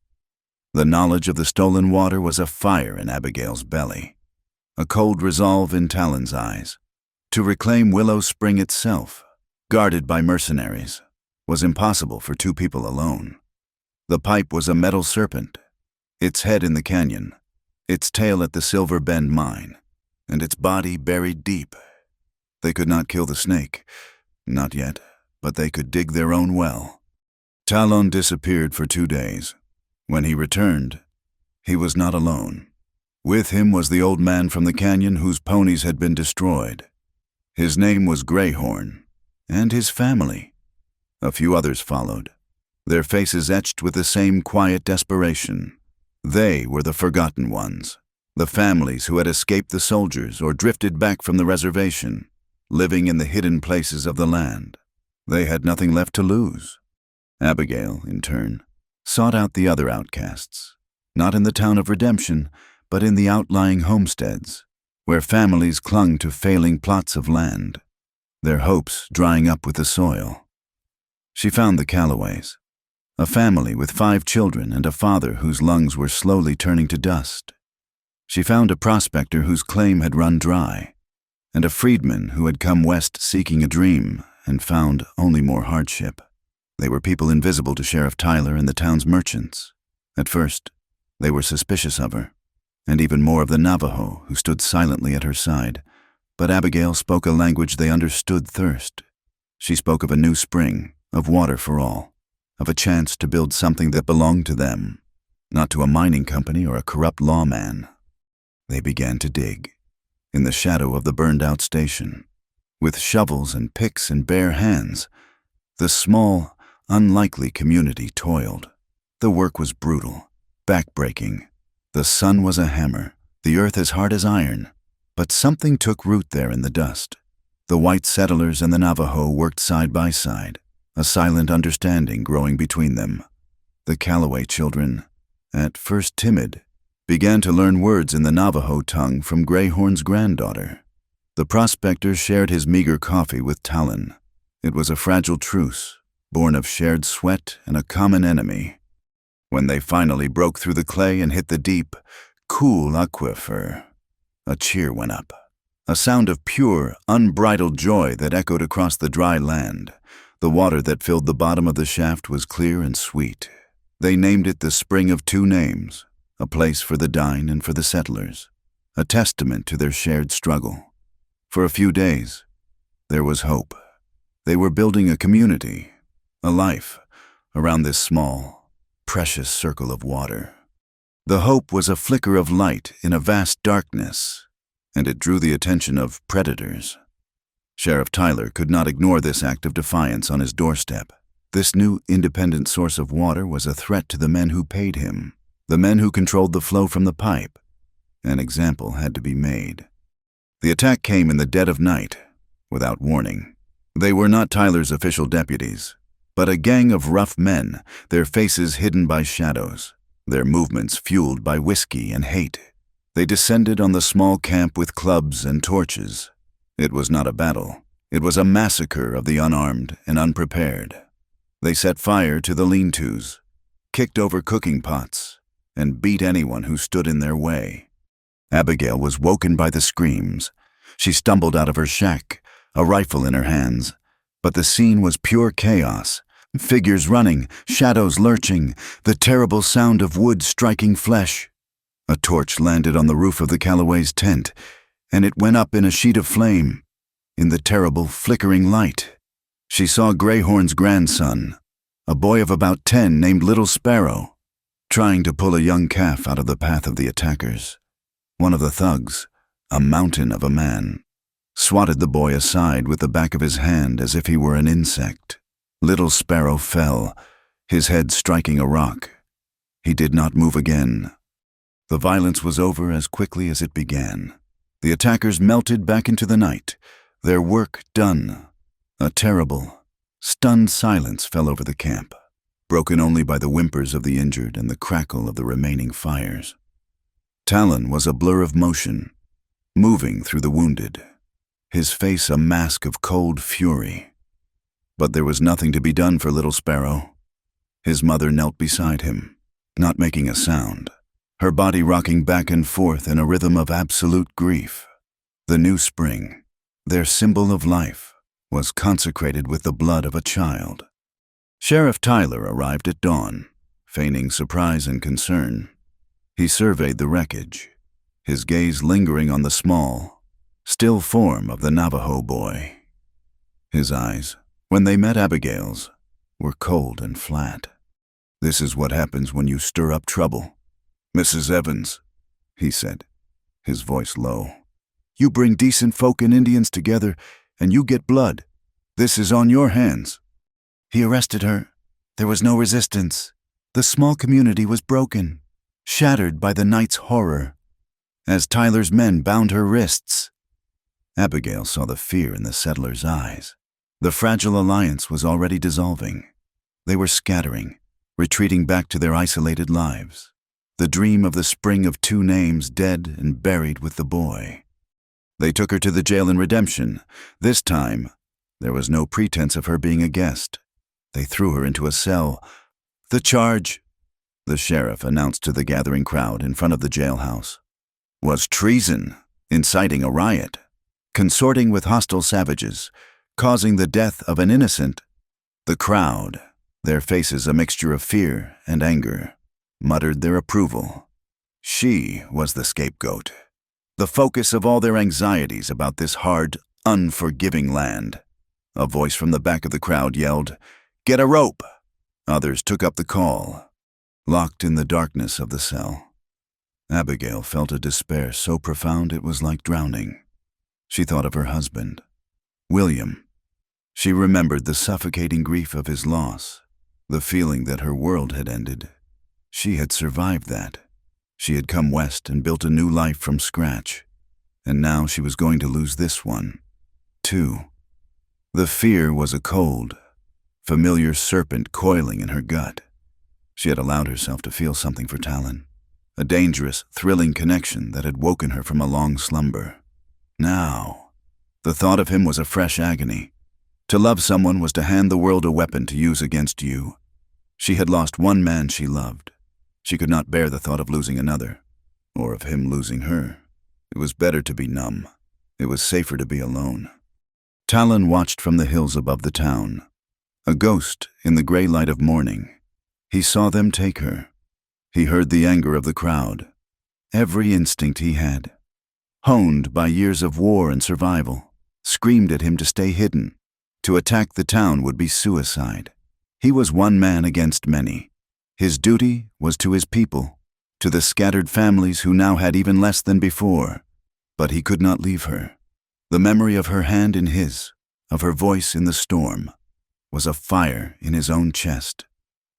The knowledge of the stolen water was a fire in Abigail's belly, a cold resolve in Talon's eyes. To reclaim Willow Spring itself, guarded by mercenaries, was impossible for two people alone. The pipe was a metal serpent, its head in the canyon, its tail at the Silver Bend mine, and its body buried deep. They could not kill the snake, not yet, but they could dig their own well. Talon disappeared for 2 days. When he returned, he was not alone. With him was the old man from the canyon whose ponies had been destroyed. His name was Greyhorn, and his family. A few others followed, their faces etched with the same quiet desperation. They were the forgotten ones, the families who had escaped the soldiers or drifted back from the reservation, living in the hidden places of the land. They had nothing left to lose. Abigail, in turn, sought out the other outcasts, not in the town of Redemption, but in the outlying homesteads, where families clung to failing plots of land, their hopes drying up with the soil. She found the Callaways, a family with 5 children and a father whose lungs were slowly turning to dust. She found a prospector whose claim had run dry, and a freedman who had come west seeking a dream and found only more hardship. They were people invisible to Sheriff Tyler and the town's merchants. At first, they were suspicious of her, and even more of the Navajo who stood silently at her side. But Abigail spoke a language they understood thirst. She spoke of a new spring, of water for all, of a chance to build something that belonged to them, not to a mining company or a corrupt lawman. They began to dig, in the shadow of the burned-out station. With shovels and picks in bare hands, the small, unlikely community toiled. The work was brutal, back-breaking. The sun was a hammer, the earth as hard as iron, but something took root there in the dust. The white settlers and the Navajo worked side by side, a silent understanding growing between them. The Callaway children, at first timid, began to learn words in the Navajo tongue from Greyhorn's granddaughter. The prospector shared his meager coffee with Talon. It was a fragile truce, born of shared sweat and a common enemy. When they finally broke through the clay and hit the deep, cool aquifer, a cheer went up, a sound of pure, unbridled joy that echoed across the dry land. The water that filled the bottom of the shaft was clear and sweet. They named it the Spring of Two Names, a place for the dying and for the settlers, a testament to their shared struggle. For a few days, there was hope. They were building a community, a life, around this small, precious circle of water. The hope was a flicker of light in a vast darkness, and it drew the attention of predators. Sheriff Tyler could not ignore this act of defiance on his doorstep. This new independent source of water was a threat to the men who paid him, the men who controlled the flow from the pipe. An example had to be made. The attack came in the dead of night, without warning. They were not Tyler's official deputies, but a gang of rough men, their faces hidden by shadows, their movements fueled by whiskey and hate. They descended on the small camp with clubs and torches. It was not a battle. It was a massacre of the unarmed and unprepared. They set fire to the lean-tos, kicked over cooking pots, and beat anyone who stood in their way. Abigail was woken by the screams. She stumbled out of her shack, a rifle in her hands. But the scene was pure chaos. Figures running, shadows lurching, the terrible sound of wood striking flesh. A torch landed on the roof of the Calloway's tent, and it went up in a sheet of flame. In the terrible, flickering light, she saw Greyhorn's grandson, a boy of about 10 named Little Sparrow, trying to pull a young calf out of the path of the attackers. One of the thugs, a mountain of a man, swatted the boy aside with the back of his hand as if he were an insect. Little Sparrow fell, his head striking a rock. He did not move again. The violence was over as quickly as it began. The attackers melted back into the night, their work done. A terrible, stunned silence fell over the camp, broken only by the whimpers of the injured and the crackle of the remaining fires. Talon was a blur of motion, moving through the wounded, his face a mask of cold fury. But there was nothing to be done for Little Sparrow. His mother knelt beside him, not making a sound, her body rocking back and forth in a rhythm of absolute grief. The new spring, their symbol of life, was consecrated with the blood of a child. Sheriff Tyler arrived at dawn, feigning surprise and concern. He surveyed the wreckage, his gaze lingering on the small, still form of the Navajo boy. His eyes, when they met Abigail's, were cold and flat. "This is what happens when you stir up trouble, Mrs. Evans," he said, his voice low. "You bring decent folk and Indians together, and you get blood. This is on your hands." He arrested her. There was no resistance. The small community was broken, shattered by the night's horror. As Tyler's men bound her wrists, Abigail saw the fear in the settlers' eyes. The fragile alliance was already dissolving. They were scattering, retreating back to their isolated lives. The dream of the spring of 2 names dead and buried with the boy. They took her to the jail in Redemption. This time, there was no pretense of her being a guest. They threw her into a cell. "The charge," the sheriff announced to the gathering crowd in front of the jailhouse, "was treason, inciting a riot, consorting with hostile savages, causing the death of an innocent." The crowd, their faces a mixture of fear and anger, muttered their approval. She was the scapegoat, the focus of all their anxieties about this hard, unforgiving land. A voice from the back of the crowd yelled, "Get a rope!" Others took up the call. Locked in the darkness of the cell, Abigail felt a despair so profound it was like drowning. She thought of her husband, William. She remembered the suffocating grief of his loss, the feeling that her world had ended. She had survived that. She had come west and built a new life from scratch, and now she was going to lose this one, too. The fear was a cold, familiar serpent coiling in her gut. She had allowed herself to feel something for Talon, a dangerous, thrilling connection that had woken her from a long slumber. Now, the thought of him was a fresh agony. To love someone was to hand the world a weapon to use against you. She had lost one man she loved. She could not bear the thought of losing another, or of him losing her. It was better to be numb. It was safer to be alone. Talon watched from the hills above the town, a ghost in the gray light of morning. He saw them take her. He heard the anger of the crowd. Every instinct he had, honed by years of war and survival, screamed at him to stay hidden. To attack the town would be suicide. He was one man against many. His duty was to his people, to the scattered families who now had even less than before. But he could not leave her. The memory of her hand in his, of her voice in the storm, was a fire in his own chest.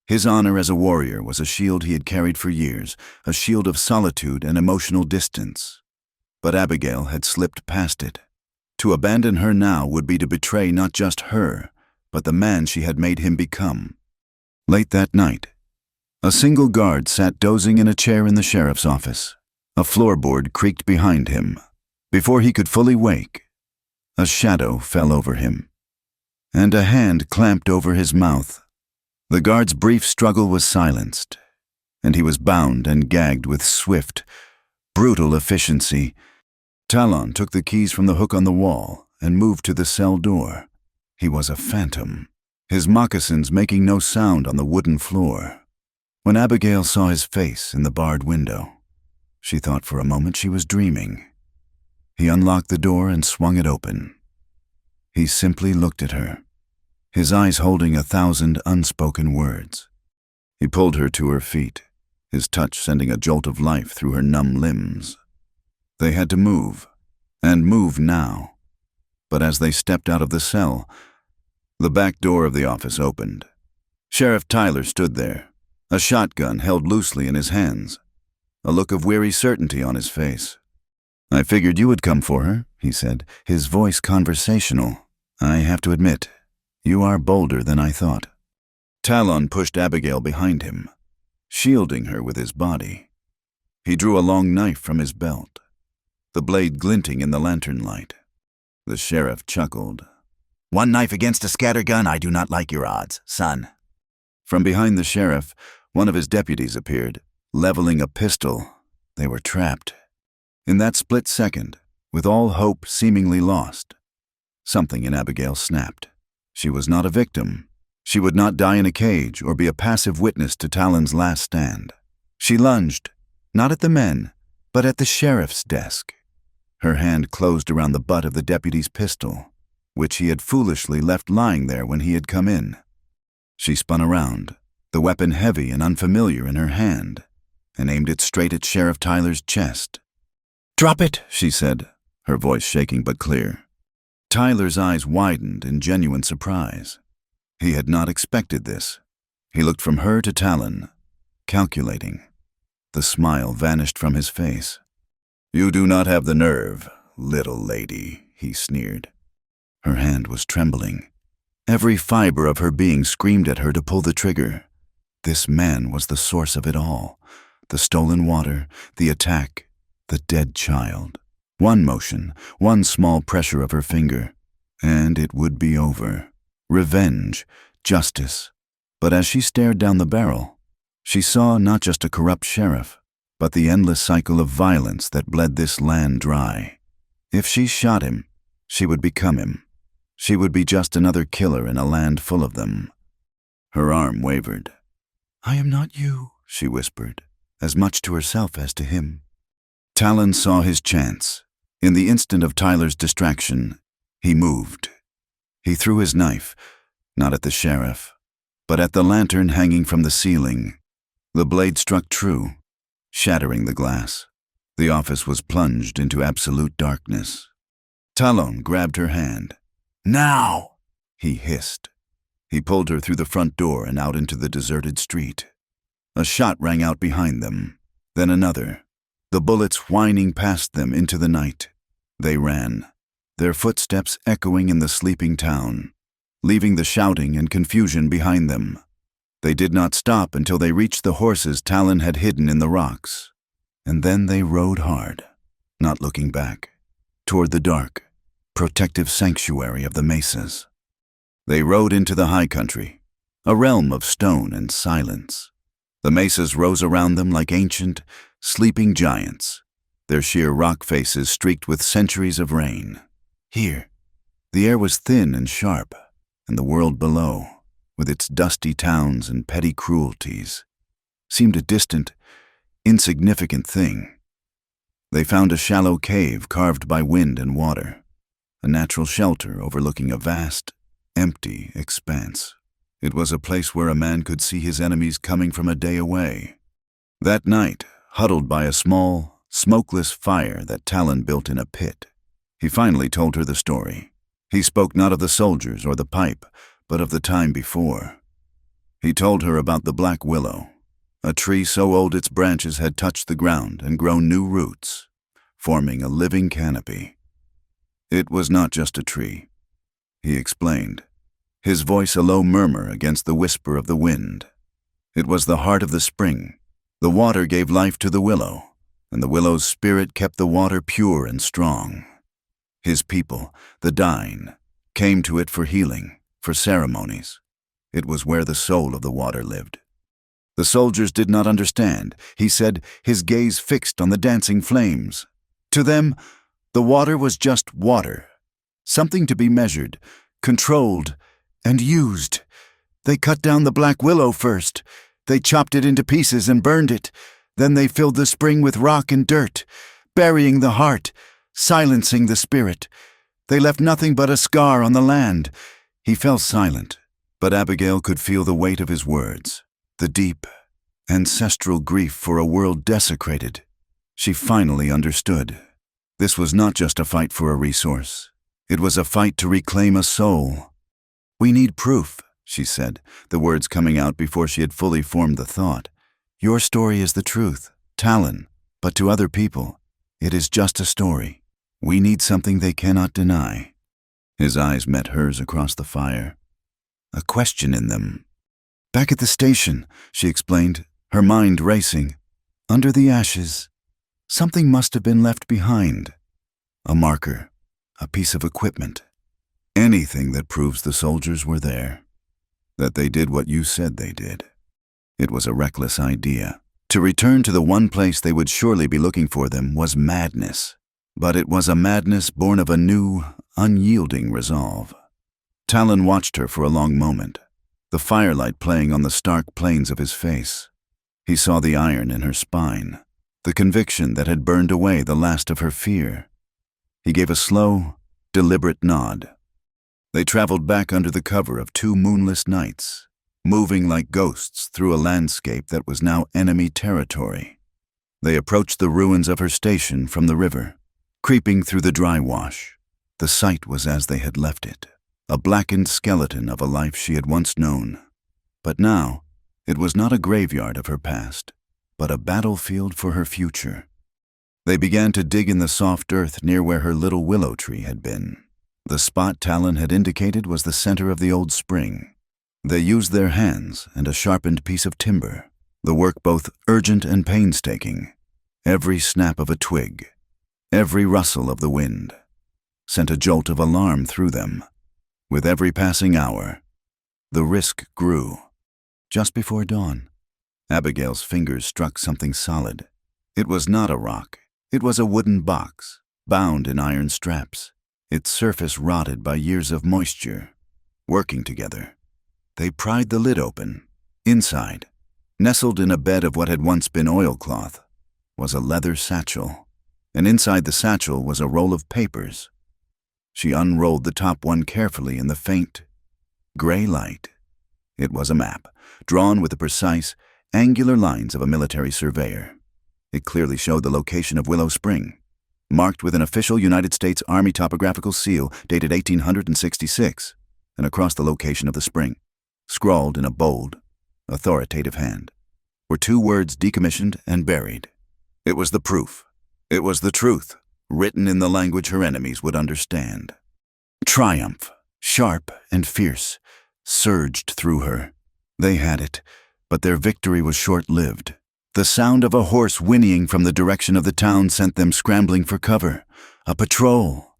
His honor as a warrior was a shield he had carried for years, a shield of solitude and emotional distance. But Abigail had slipped past it. To abandon her now would be to betray not just her, but the man she had made him become. Late that night, a single guard sat dozing in a chair in the sheriff's office. A floorboard creaked behind him. Before he could fully wake, a shadow fell over him, and a hand clamped over his mouth. The guard's brief struggle was silenced, and he was bound and gagged with swift, brutal efficiency. Talon took the keys from the hook on the wall and moved to the cell door. He was a phantom, his moccasins making no sound on the wooden floor. When Abigail saw his face in the barred window, she thought for a moment she was dreaming. He unlocked the door and swung it open. He simply looked at her, his eyes holding 1,000 unspoken words. He pulled her to her feet, his touch sending a jolt of life through her numb limbs. They had to move, and move now. But as they stepped out of the cell, the back door of the office opened. Sheriff Tyler stood there, a shotgun held loosely in his hands, a look of weary certainty on his face. "I figured you would come for her," he said, his voice conversational. "I have to admit, you are bolder than I thought." Talon pushed Abigail behind him, shielding her with his body. He drew a long knife from his belt, the blade glinting in the lantern light. The sheriff chuckled. "One knife against a scattergun? I do not like your odds, son." From behind the sheriff, one of his deputies appeared, leveling a pistol. They were trapped. In that split second, with all hope seemingly lost, something in Abigail snapped. She was not a victim. She would not die in a cage or be a passive witness to Talon's last stand. She lunged, not at the men, but at the sheriff's desk. Her hand closed around the butt of the deputy's pistol, which he had foolishly left lying there when he had come in. She spun around, the weapon heavy and unfamiliar in her hand, and aimed it straight at Sheriff Tyler's chest. "Drop it," she said, her voice shaking but clear. Tyler's eyes widened in genuine surprise. He had not expected this. He looked from her to Talon, calculating. The smile vanished from his face. "You do not have the nerve, little lady," he sneered. Her hand was trembling. Every fiber of her being screamed at her to pull the trigger. This man was the source of it all. The stolen water, the attack, the dead child. One motion, one small pressure of her finger, and it would be over. Revenge, justice. But as she stared down the barrel, she saw not just a corrupt sheriff, but the endless cycle of violence that bled this land dry. If she shot him, she would become him. She would be just another killer in a land full of them. Her arm wavered. "I am not you," she whispered, as much to herself as to him. Talon saw his chance. In the instant of Tyler's distraction, he moved. He threw his knife, not at the sheriff, but at the lantern hanging from the ceiling. The blade struck true, shattering the glass. The office was plunged into absolute darkness. Talon grabbed her hand. "Now!" he hissed. He pulled her through the front door and out into the deserted street. A shot rang out behind them, then another, the bullets whining past them into the night. They ran, their footsteps echoing in the sleeping town, leaving the shouting and confusion behind them. They did not stop until they reached the horses Talon had hidden in the rocks. And then they rode hard, not looking back, toward the dark, protective sanctuary of the mesas. They rode into the high country, a realm of stone and silence. The mesas rose around them like ancient, sleeping giants, their sheer rock faces streaked with centuries of rain. Here, the air was thin and sharp, and the world below, with its dusty towns and petty cruelties, seemed a distant, insignificant thing. They found a shallow cave carved by wind and water, a natural shelter overlooking a vast, empty expanse. It was a place where a man could see his enemies coming from a day away. That night, huddled by a small, smokeless fire that Talon built in a pit, he finally told her the story. He spoke not of the soldiers or the pipe, but of the time before. He told her about the black willow, a tree so old its branches had touched the ground and grown new roots, forming a living canopy. It was not just a tree, he explained, his voice a low murmur against the whisper of the wind. It was the heart of the spring. The water gave life to the willow, and the willow's spirit kept the water pure and strong. His people, the Dine, came to it for healing, for ceremonies. It was where the soul of the water lived. The soldiers did not understand, he said, his gaze fixed on the dancing flames. To them, the water was just water, something to be measured, controlled, and used. They cut down the black willow first. They chopped it into pieces and burned it. Then they filled the spring with rock and dirt, burying the heart, silencing the spirit. They left nothing but a scar on the land. He fell silent, but Abigail could feel the weight of his words, the deep, ancestral grief for a world desecrated. She finally understood. This was not just a fight for a resource. It was a fight to reclaim a soul. "We need proof," she said, the words coming out before she had fully formed the thought. "Your story is the truth, Talon, but to other people, it is just a story. We need something they cannot deny." His eyes met hers across the fire, a question in them. "Back at the station," she explained, her mind racing. "Under the ashes, something must have been left behind. A marker, a piece of equipment. Anything that proves the soldiers were there. That they did what you said they did." It was a reckless idea. To return to the one place they would surely be looking for them was madness. But it was a madness born of a new, unyielding resolve. Talon watched her for a long moment, the firelight playing on the stark planes of his face. He saw the iron in her spine, the conviction that had burned away the last of her fear. He gave a slow, deliberate nod. They traveled back under the cover of 2 moonless nights, moving like ghosts through a landscape that was now enemy territory. They approached the ruins of her station from the river, creeping through the dry wash. The site was as they had left it, a blackened skeleton of a life she had once known. But now, it was not a graveyard of her past, but a battlefield for her future. They began to dig in the soft earth near where her little willow tree had been. The spot Talon had indicated was the center of the old spring. They used their hands and a sharpened piece of timber, the work both urgent and painstaking. Every snap of a twig, every rustle of the wind, sent a jolt of alarm through them. With every passing hour, the risk grew. Just before dawn, Abigail's fingers struck something solid. It was not a rock. It was a wooden box, bound in iron straps, its surface rotted by years of moisture. Working together, they pried the lid open. Inside, nestled in a bed of what had once been oilcloth, was a leather satchel, and inside the satchel was a roll of papers. She unrolled the top one carefully in the faint, gray light. It was a map, drawn with the precise, angular lines of a military surveyor. It clearly showed the location of Willow Spring, marked with an official United States Army topographical seal dated 1866, and across the location of the spring, scrawled in a bold, authoritative hand, were 2 words decommissioned and buried. It was the proof. It was the truth, written in the language her enemies would understand. Triumph, sharp and fierce, surged through her. They had it, but their victory was short-lived. The sound of a horse whinnying from the direction of the town sent them scrambling for cover. A patrol.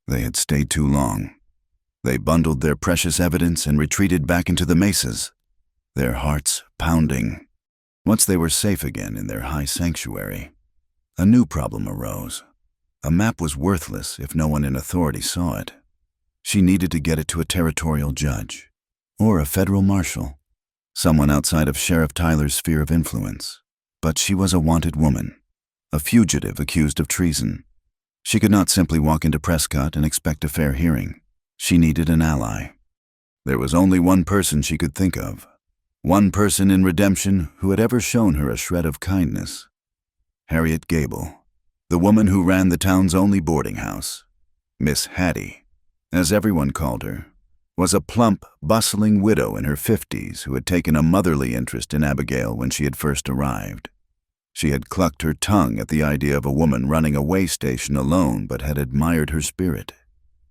They had stayed too long. They bundled their precious evidence and retreated back into the mesas, their hearts pounding. Once they were safe again in their high sanctuary, a new problem arose. A map was worthless if no one in authority saw it. She needed to get it to a territorial judge, or a federal marshal, someone outside of Sheriff Tyler's sphere of influence. But she was a wanted woman, a fugitive accused of treason. She could not simply walk into Prescott and expect a fair hearing. She needed an ally. There was only one person she could think of, one person in Redemption who had ever shown her a shred of kindness. Harriet Gable, the woman who ran the town's only boarding house. Miss Hattie, as everyone called her, was a plump, bustling widow in her 50s who had taken a motherly interest in Abigail when she had first arrived. She had clucked her tongue at the idea of a woman running a way station alone, but had admired her spirit.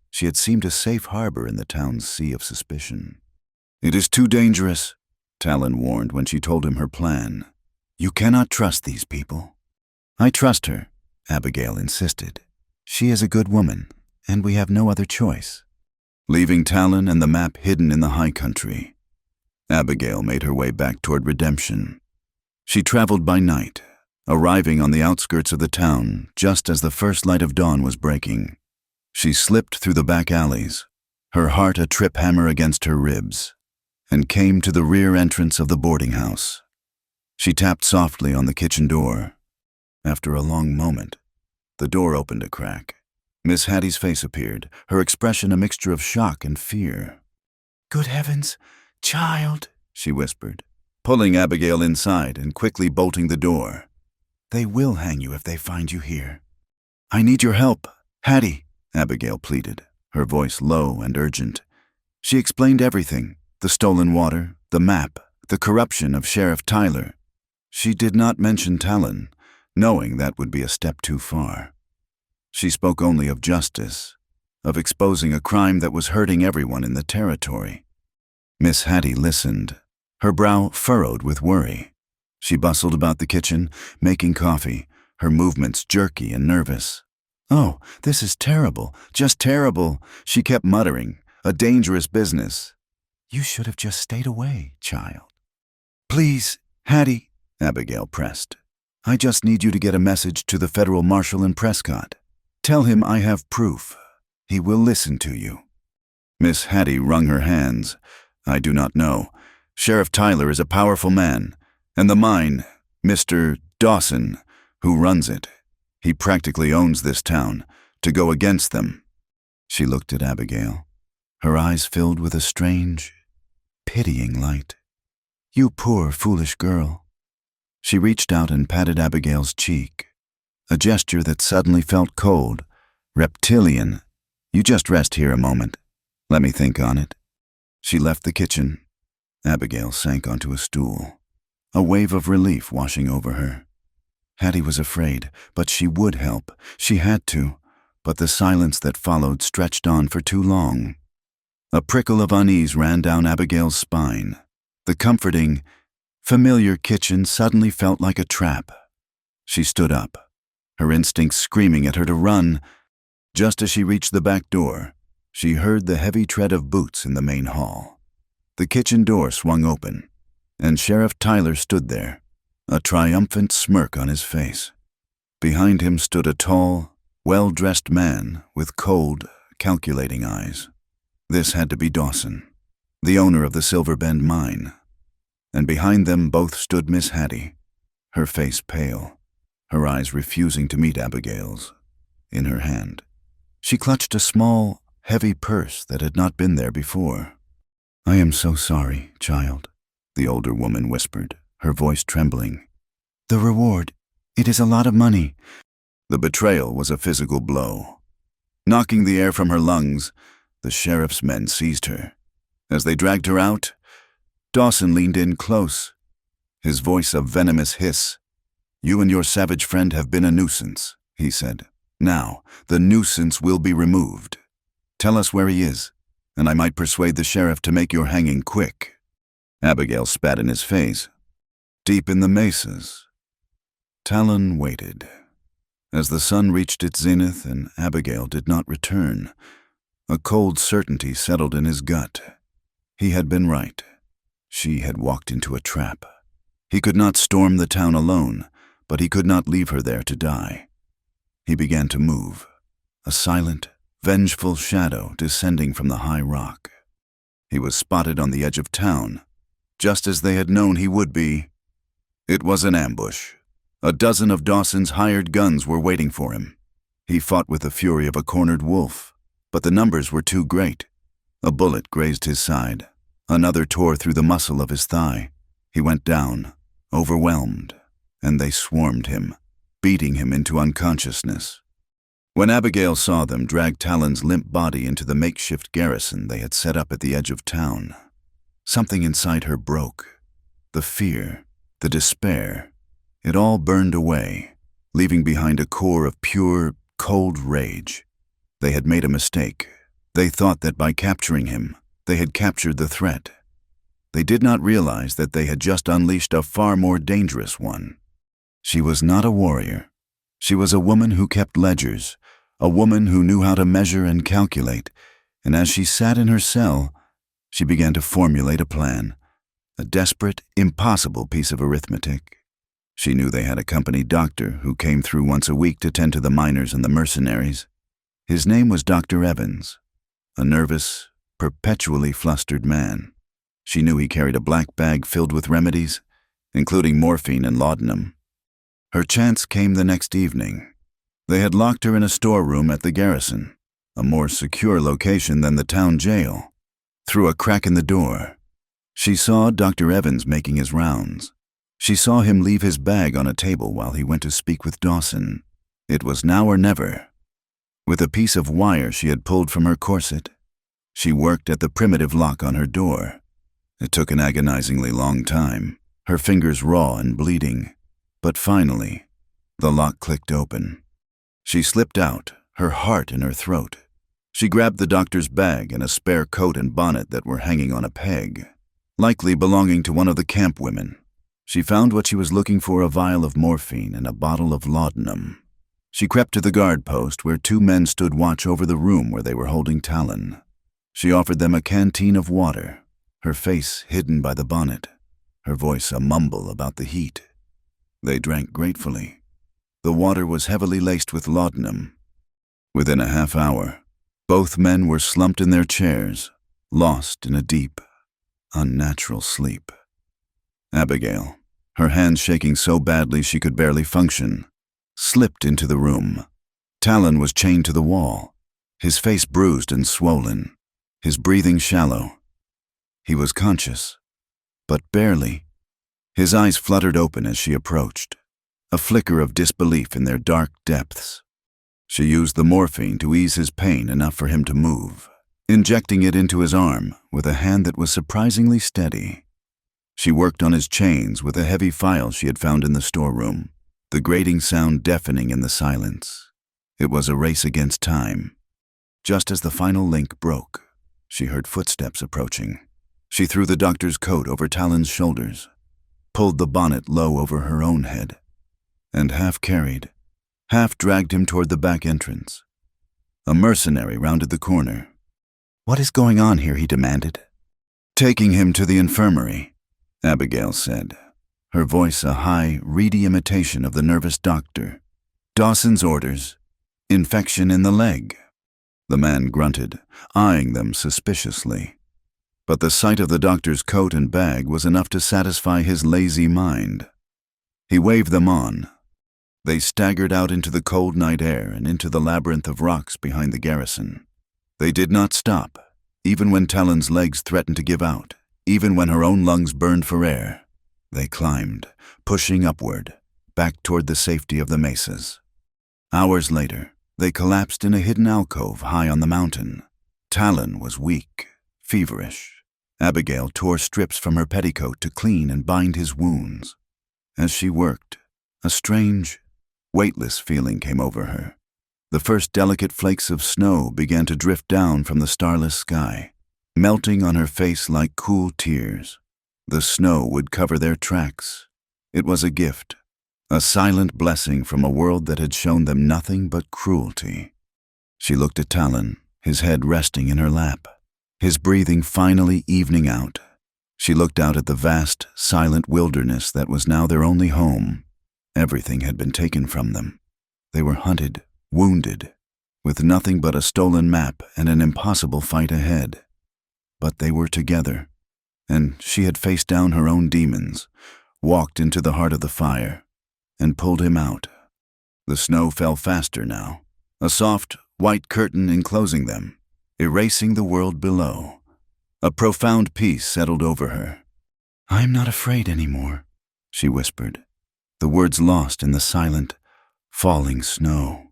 She had seemed a safe harbor in the town's sea of suspicion. "It is too dangerous," Talon warned when she told him her plan. "You cannot trust these people." "I trust her," Abigail insisted. "She is a good woman, and we have no other choice." Leaving Talon and the map hidden in the high country, Abigail made her way back toward Redemption. She traveled by night, arriving on the outskirts of the town just as the first light of dawn was breaking. She slipped through the back alleys, her heart a trip hammer against her ribs, and came to the rear entrance of the boarding house. She tapped softly on the kitchen door. After a long moment, the door opened a crack. Miss Hattie's face appeared, her expression a mixture of shock and fear. "Good heavens, child," she whispered, pulling Abigail inside and quickly bolting the door. "They will hang you if they find you here." "I need your help, Hattie," Abigail pleaded, her voice low and urgent. She explained everything, the stolen water, the map, the corruption of Sheriff Tyler. She did not mention Talon, knowing that would be a step too far. She spoke only of justice, of exposing a crime that was hurting everyone in the territory. Miss Hattie listened, her brow furrowed with worry. She bustled about the kitchen, making coffee, her movements jerky and nervous. "Oh, this is terrible, just terrible," she kept muttering. "A dangerous business." "You should have just stayed away, child." "Please, Hattie," Abigail pressed. "I just need you to get a message to the federal marshal in Prescott. Tell him I have proof. He will listen to you." Miss Hattie wrung her hands. "I do not know. Sheriff Tyler is a powerful man, and the mine, Mr. Dawson, who runs it, he practically owns this town. To go against them." She looked at Abigail, her eyes filled with a strange, pitying light. "You poor, foolish girl." She reached out and patted Abigail's cheek, a gesture that suddenly felt cold, reptilian. "You just rest here a moment. Let me think on it." She left the kitchen. Abigail sank onto a stool, a wave of relief washing over her. Hattie was afraid, but she would help. She had to, but the silence that followed stretched on for too long. A prickle of unease ran down Abigail's spine. The comforting, familiar kitchen suddenly felt like a trap. She stood up, her instincts screaming at her to run. Just as she reached the back door, she heard the heavy tread of boots in the main hall. The kitchen door swung open, and Sheriff Tyler stood there, a triumphant smirk on his face. Behind him stood a tall, well-dressed man with cold, calculating eyes. This had to be Dawson, the owner of the Silver Bend mine. And behind them both stood Miss Hattie, her face pale, her eyes refusing to meet Abigail's. In her hand, she clutched a small, heavy purse that had not been there before. "I am so sorry, child," the older woman whispered, her voice trembling. "The reward, it is a lot of money." The betrayal was a physical blow. Knocking the air from her lungs, the sheriff's men seized her. As they dragged her out, Dawson leaned in close, his voice a venomous hiss. "You and your savage friend have been a nuisance," he said. "Now, the nuisance will be removed. Tell us where he is, and I might persuade the sheriff to make your hanging quick." Abigail spat in his face. "Deep in the mesas." Talon waited. As the sun reached its zenith and Abigail did not return, a cold certainty settled in his gut. He had been right. She had walked into a trap. He could not storm the town alone, but he could not leave her there to die. He began to move, a silent, vengeful shadow descending from the high rock. He was spotted on the edge of town, just as they had known he would be. It was an ambush. A dozen of Dawson's hired guns were waiting for him. He fought with the fury of a cornered wolf, but the numbers were too great. A bullet grazed his side. Another tore through the muscle of his thigh. He went down, overwhelmed, and they swarmed him, beating him into unconsciousness. When Abigail saw them drag Talon's limp body into the makeshift garrison they had set up at the edge of town, something inside her broke. The fear, the despair, it all burned away, leaving behind a core of pure, cold rage. They had made a mistake. They thought that by capturing him, they had captured the threat. They did not realize that they had just unleashed a far more dangerous one. She was not a warrior. She was a woman who kept ledgers, a woman who knew how to measure and calculate, and as she sat in her cell, she began to formulate a plan, a desperate, impossible piece of arithmetic. She knew they had a company doctor who came through once a week to tend to the miners and the mercenaries. His name was Dr. Evans, a nervous, perpetually flustered man. She knew he carried a black bag filled with remedies, including morphine and laudanum. Her chance came the next evening. They had locked her in a storeroom at the garrison, a more secure location than the town jail. Through a crack in the door, she saw Dr. Evans making his rounds. She saw him leave his bag on a table while he went to speak with Dawson. It was now or never. With a piece of wire she had pulled from her corset, she worked at the primitive lock on her door. It took an agonizingly long time, her fingers raw and bleeding. But finally, the lock clicked open. She slipped out, her heart in her throat. She grabbed the doctor's bag and a spare coat and bonnet that were hanging on a peg, likely belonging to one of the camp women. She found what she was looking for, a vial of morphine and a bottle of laudanum. She crept to the guard post where two men stood watch over the room where they were holding Talon. She offered them a canteen of water, her face hidden by the bonnet, her voice a mumble about the heat. They drank gratefully. The water was heavily laced with laudanum. Within a half hour, both men were slumped in their chairs, lost in a deep, unnatural sleep. Abigail, her hands shaking so badly she could barely function, slipped into the room. Talon was chained to the wall, his face bruised and swollen, his breathing shallow. He was conscious, but barely. His eyes fluttered open as she approached, a flicker of disbelief in their dark depths. She used the morphine to ease his pain enough for him to move, injecting it into his arm with a hand that was surprisingly steady. She worked on his chains with a heavy file she had found in the storeroom, the grating sound deafening in the silence. It was a race against time. Just as the final link broke, she heard footsteps approaching. She threw the doctor's coat over Talon's shoulders, pulled the bonnet low over her own head, and half carried, half dragged him toward the back entrance. A mercenary rounded the corner. "What is going on here?" he demanded. "Taking him to the infirmary," Abigail said, her voice a high, reedy imitation of the nervous doctor. "Dawson's orders. Infection in the leg." The man grunted, eyeing them suspiciously. But the sight of the doctor's coat and bag was enough to satisfy his lazy mind. He waved them on. They staggered out into the cold night air and into the labyrinth of rocks behind the garrison. They did not stop, even when Talon's legs threatened to give out, even when her own lungs burned for air. They climbed, pushing upward, back toward the safety of the mesas. Hours later, they collapsed in a hidden alcove high on the mountain. Talon was weak, feverish. Abigail tore strips from her petticoat to clean and bind his wounds. As she worked, a strange, weightless feeling came over her. The first delicate flakes of snow began to drift down from the starless sky, melting on her face like cool tears. The snow would cover their tracks. It was a gift, a silent blessing from a world that had shown them nothing but cruelty. She looked at Talon, his head resting in her lap, his breathing finally evening out. She looked out at the vast, silent wilderness that was now their only home. Everything had been taken from them. They were hunted, wounded, with nothing but a stolen map and an impossible fight ahead. But they were together, and she had faced down her own demons, walked into the heart of the fire, and pulled him out. The snow fell faster now, a soft, white curtain enclosing them, erasing the world below. A profound peace settled over her. "I'm not afraid anymore," she whispered, the words lost in the silent, falling snow.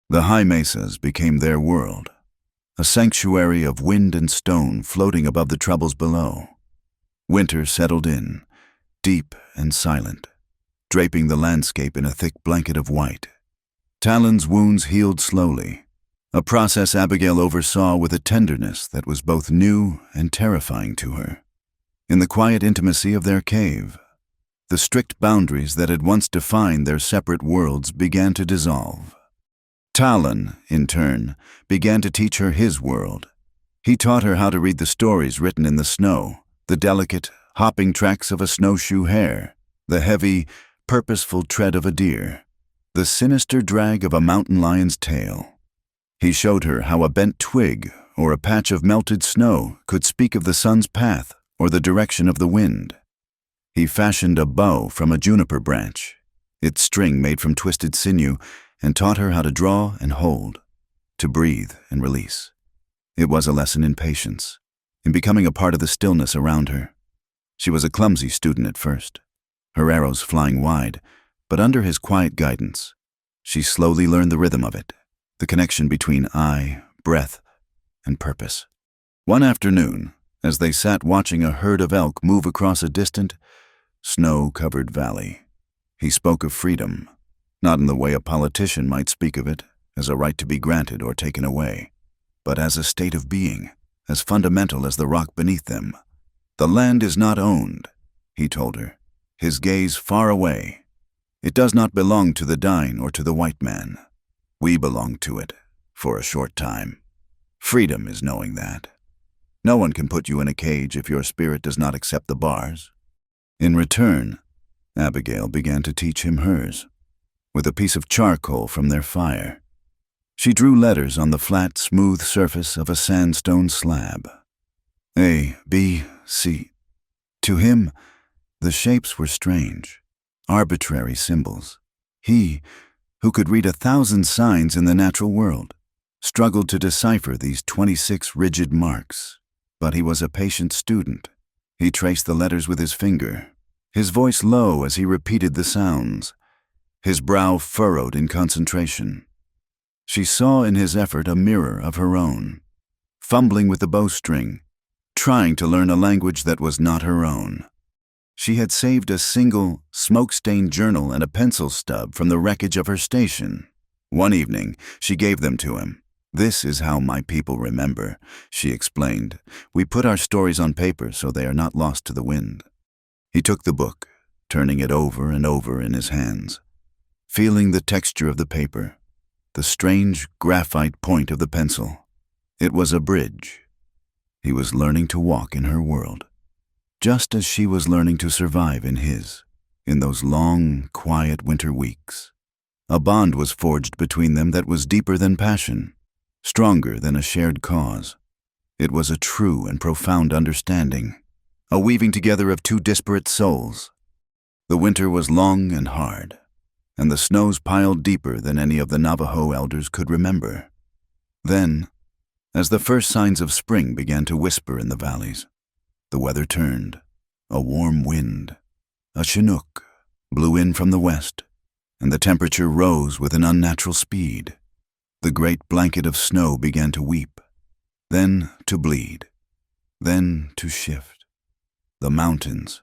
The high mesas became their world, a sanctuary of wind and stone floating above the troubles below. Winter settled in, deep and silent, draping the landscape in a thick blanket of white. Talon's wounds healed slowly, a process Abigail oversaw with a tenderness that was both new and terrifying to her. In the quiet intimacy of their cave, the strict boundaries that had once defined their separate worlds began to dissolve. Talon, in turn, began to teach her his world. He taught her how to read the stories written in the snow, the delicate, hopping tracks of a snowshoe hare, the heavy, purposeful tread of a deer, the sinister drag of a mountain lion's tail. He showed her how a bent twig or a patch of melted snow could speak of the sun's path or the direction of the wind. He fashioned a bow from a juniper branch, its string made from twisted sinew, and taught her how to draw and hold, to breathe and release. It was a lesson in patience, in becoming a part of the stillness around her. She was a clumsy student at first, her arrows flying wide, but under his quiet guidance, she slowly learned the rhythm of it, the connection between eye, breath, and purpose. One afternoon, as they sat watching a herd of elk move across a distant, snow-covered valley, he spoke of freedom, not in the way a politician might speak of it, as a right to be granted or taken away, but as a state of being, as fundamental as the rock beneath them. "The land is not owned," he told her, his gaze far away. "It does not belong to the Dine or to the white man. We belong to it, for a short time. Freedom is knowing that. No one can put you in a cage if your spirit does not accept the bars." In return, Abigail began to teach him hers, with a piece of charcoal from their fire. She drew letters on the flat, smooth surface of a sandstone slab. A, B, C. To him, the shapes were strange, arbitrary symbols. He, who could read 1,000 signs in the natural world, struggled to decipher these 26 rigid marks. But he was a patient student. He traced the letters with his finger, his voice low as he repeated the sounds, his brow furrowed in concentration. She saw in his effort a mirror of her own, fumbling with the bowstring, trying to learn a language that was not her own. She had saved a single, smoke-stained journal and a pencil stub from the wreckage of her station. One evening, she gave them to him. "This is how my people remember," she explained. "We put our stories on paper so they are not lost to the wind." He took the book, turning it over and over in his hands, feeling the texture of the paper, the strange graphite point of the pencil. It was a bridge. He was learning to walk in her world, just as she was learning to survive in his, in those long, quiet winter weeks. A bond was forged between them that was deeper than passion, stronger than a shared cause. It was a true and profound understanding, a weaving together of two disparate souls. The winter was long and hard, and the snows piled deeper than any of the Navajo elders could remember. Then, as the first signs of spring began to whisper in the valleys, the weather turned. A warm wind, a chinook, blew in from the west, and the temperature rose with an unnatural speed. The great blanket of snow began to weep, then to bleed, then to shift. The mountains,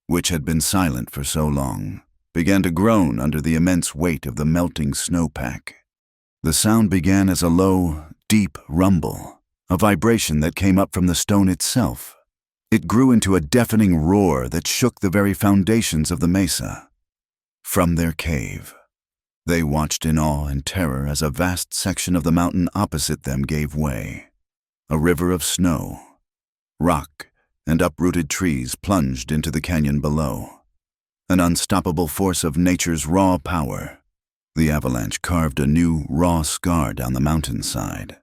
which had been silent for so long, began to groan under the immense weight of the melting snowpack. The sound began as a low, deep rumble, a vibration that came up from the stone itself. It grew into a deafening roar that shook the very foundations of the mesa. From their cave, they watched in awe and terror as a vast section of the mountain opposite them gave way. A river of snow, rock, and uprooted trees plunged into the canyon below. An unstoppable force of nature's raw power. The avalanche carved a new, raw scar down the mountainside,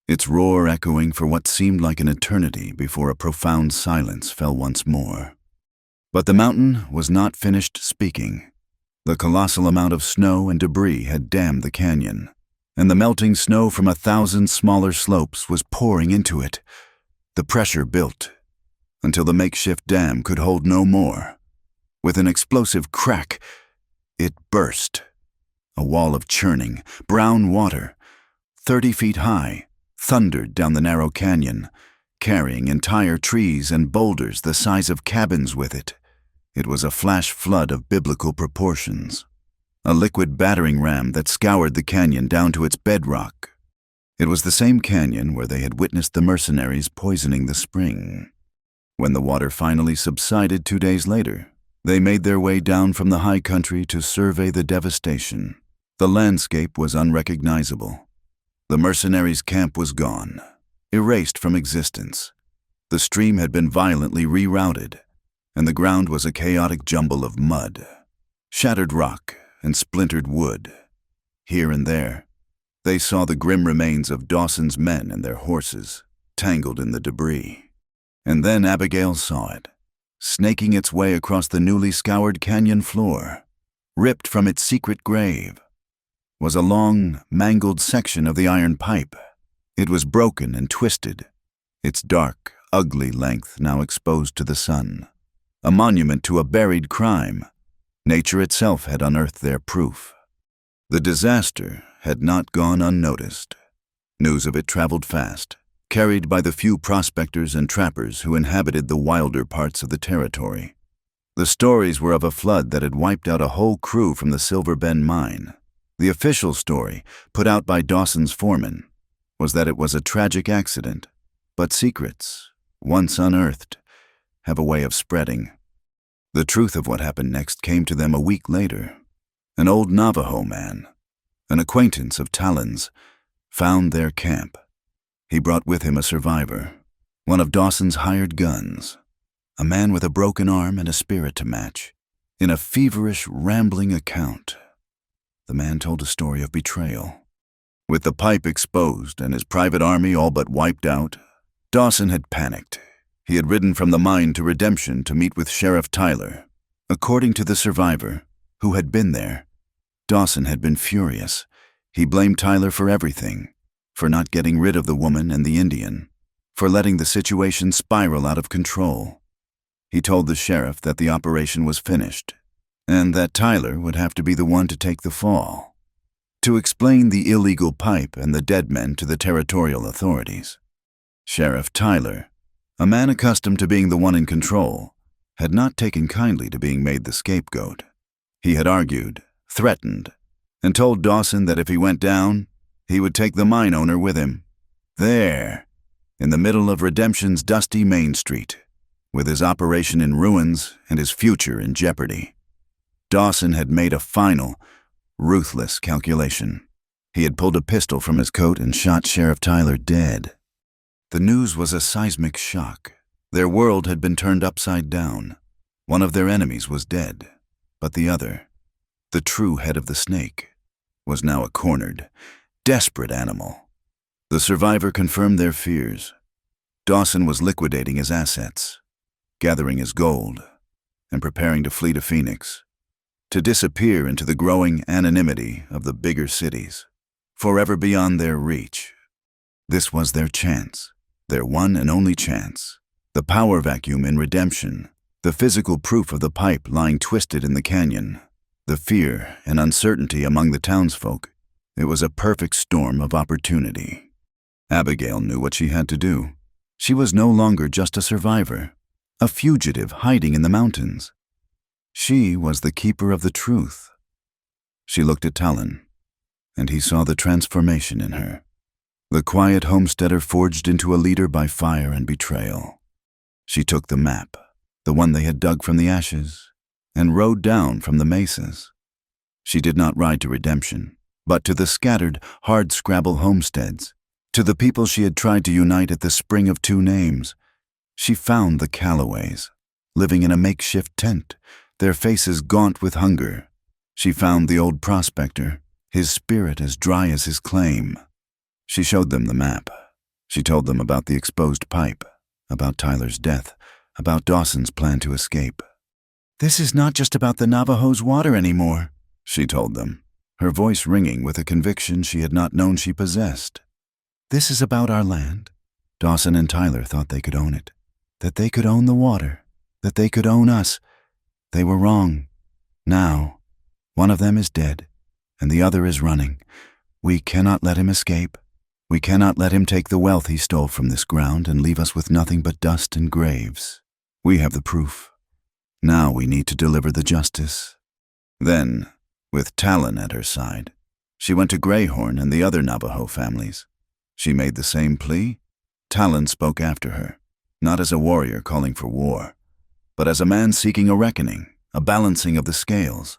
its roar echoing for what seemed like an eternity before a profound silence fell once more. But the mountain was not finished speaking. The colossal amount of snow and debris had dammed the canyon, and the melting snow from 1,000 smaller slopes was pouring into it. The pressure built, until the makeshift dam could hold no more. With an explosive crack, it burst. A wall of churning, brown water, 30 feet high, thundered down the narrow canyon, carrying entire trees and boulders the size of cabins with it. It was a flash flood of biblical proportions, a liquid battering ram that scoured the canyon down to its bedrock. It was the same canyon where they had witnessed the mercenaries poisoning the spring. When the water finally subsided 2 days later, they made their way down from the high country to survey the devastation. The landscape was unrecognizable. The mercenaries' camp was gone, erased from existence. The stream had been violently rerouted, and the ground was a chaotic jumble of mud, shattered rock, and splintered wood. Here and there, they saw the grim remains of Dawson's men and their horses, tangled in the debris. And then Abigail saw it, snaking its way across the newly scoured canyon floor. Ripped from its secret grave was a long, mangled section of the iron pipe. It was broken and twisted, its dark, ugly length now exposed to the sun. A monument to a buried crime. Nature itself had unearthed their proof. The disaster had not gone unnoticed. News of it traveled fast, carried by the few prospectors and trappers who inhabited the wilder parts of the territory. The stories were of a flood that had wiped out a whole crew from the Silver Bend mine. The official story, put out by Dawson's foreman, was that it was a tragic accident, but secrets, once unearthed, have a way of spreading. The truth of what happened next came to them a week later. An old Navajo man, an acquaintance of Talon's, found their camp. He brought with him a survivor, one of Dawson's hired guns, a man with a broken arm and a spirit to match. In a feverish, rambling account, the man told a story of betrayal. With the pipe exposed and his private army all but wiped out, Dawson had panicked. He had ridden from the mine to Redemption to meet with Sheriff Tyler. According to the survivor, who had been there, Dawson had been furious. He blamed Tyler for everything, for not getting rid of the woman and the Indian, for letting the situation spiral out of control. He told the sheriff that the operation was finished, and that Tyler would have to be the one to take the fall, to explain the illegal pipe and the dead men to the territorial authorities. Sheriff Tyler, a man accustomed to being the one in control, had not taken kindly to being made the scapegoat. He had argued, threatened, and told Dawson that if he went down, he would take the mine owner with him. There, in the middle of Redemption's dusty Main Street, with his operation in ruins and his future in jeopardy, Dawson had made a final, ruthless calculation. He had pulled a pistol from his coat and shot Sheriff Tyler dead. The news was a seismic shock. Their world had been turned upside down. One of their enemies was dead, but the other, the true head of the snake, was now a cornered, desperate animal. The survivor confirmed their fears. Dawson was liquidating his assets, gathering his gold, and preparing to flee to Phoenix, to disappear into the growing anonymity of the bigger cities, forever beyond their reach. This was their chance, their one and only chance. The power vacuum in Redemption, the physical proof of the pipe lying twisted in the canyon, the fear and uncertainty among the townsfolk. It was a perfect storm of opportunity. Abigail knew what she had to do. She was no longer just a survivor, a fugitive hiding in the mountains. She was the keeper of the truth. She looked at Talon, and he saw the transformation in her. The quiet homesteader forged into a leader by fire and betrayal. She took the map, the one they had dug from the ashes, and rode down from the mesas. She did not ride to Redemption, but to the scattered, hard-scrabble homesteads, to the people she had tried to unite at the Spring of Two Names. She found the Callaways, living in a makeshift tent, their faces gaunt with hunger. She found the old prospector, his spirit as dry as his claim. She showed them the map. She told them about the exposed pipe, about Tyler's death, about Dawson's plan to escape. "This is not just about the Navajo's water anymore," she told them, her voice ringing with a conviction she had not known she possessed. "This is about our land." Dawson and Tyler thought they could own it, that they could own the water, that they could own us. They were wrong. Now, one of them is dead, and the other is running. We cannot let him escape. We cannot let him take the wealth he stole from this ground and leave us with nothing but dust and graves. We have the proof. Now we need to deliver the justice. Then, with Talon at her side, she went to Greyhorn and the other Navajo families. She made the same plea. Talon spoke after her, not as a warrior calling for war, but as a man seeking a reckoning, a balancing of the scales.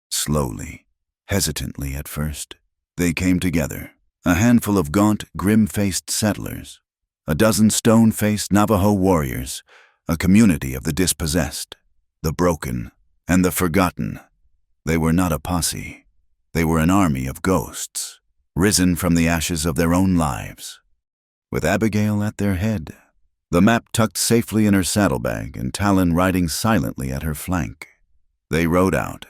Slowly, hesitantly at first, they came together, a handful of gaunt, grim-faced settlers, a dozen stone-faced Navajo warriors, a community of the dispossessed, the broken, and the forgotten. They were not a posse. They were an army of ghosts, risen from the ashes of their own lives. with Abigail at their head, the map tucked safely in her saddlebag and Talon riding silently at her flank. They rode out.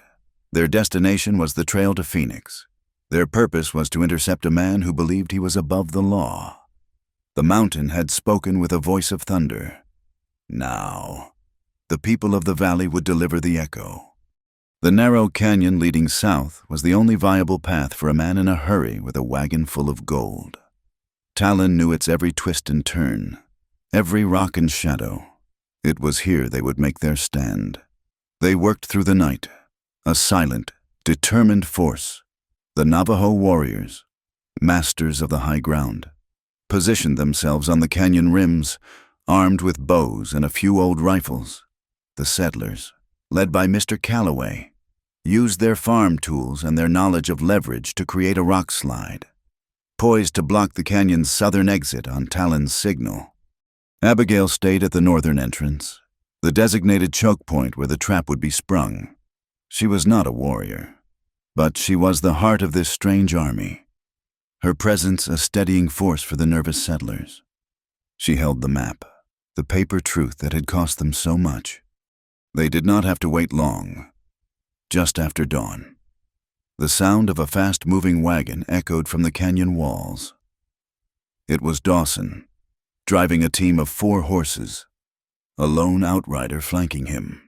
Their destination was the trail to Phoenix. Their purpose was to intercept a man who believed he was above the law. The mountain had spoken with a voice of thunder. Now, the people of the valley would deliver the echo. The narrow canyon leading south was the only viable path for a man in a hurry with a wagon full of gold. Talon knew its every twist and turn, every rock and shadow. It was here they would make their stand. They worked through the night, a silent, determined force. The Navajo warriors, masters of the high ground, positioned themselves on the canyon rims, armed with bows and a few old rifles. The settlers, led by Mr. Calloway, used their farm tools and their knowledge of leverage to create a rock slide, poised to block the canyon's southern exit on Talon's signal. Abigail stayed at the northern entrance, the designated choke point where the trap would be sprung. She was not a warrior, but she was the heart of this strange army, her presence a steadying force for the nervous settlers. She held the map, the paper truth that had cost them so much. They did not have to wait long. Just after dawn, the sound of a fast-moving wagon echoed from the canyon walls. It was Dawson, driving a team of 4 horses, a lone outrider flanking him.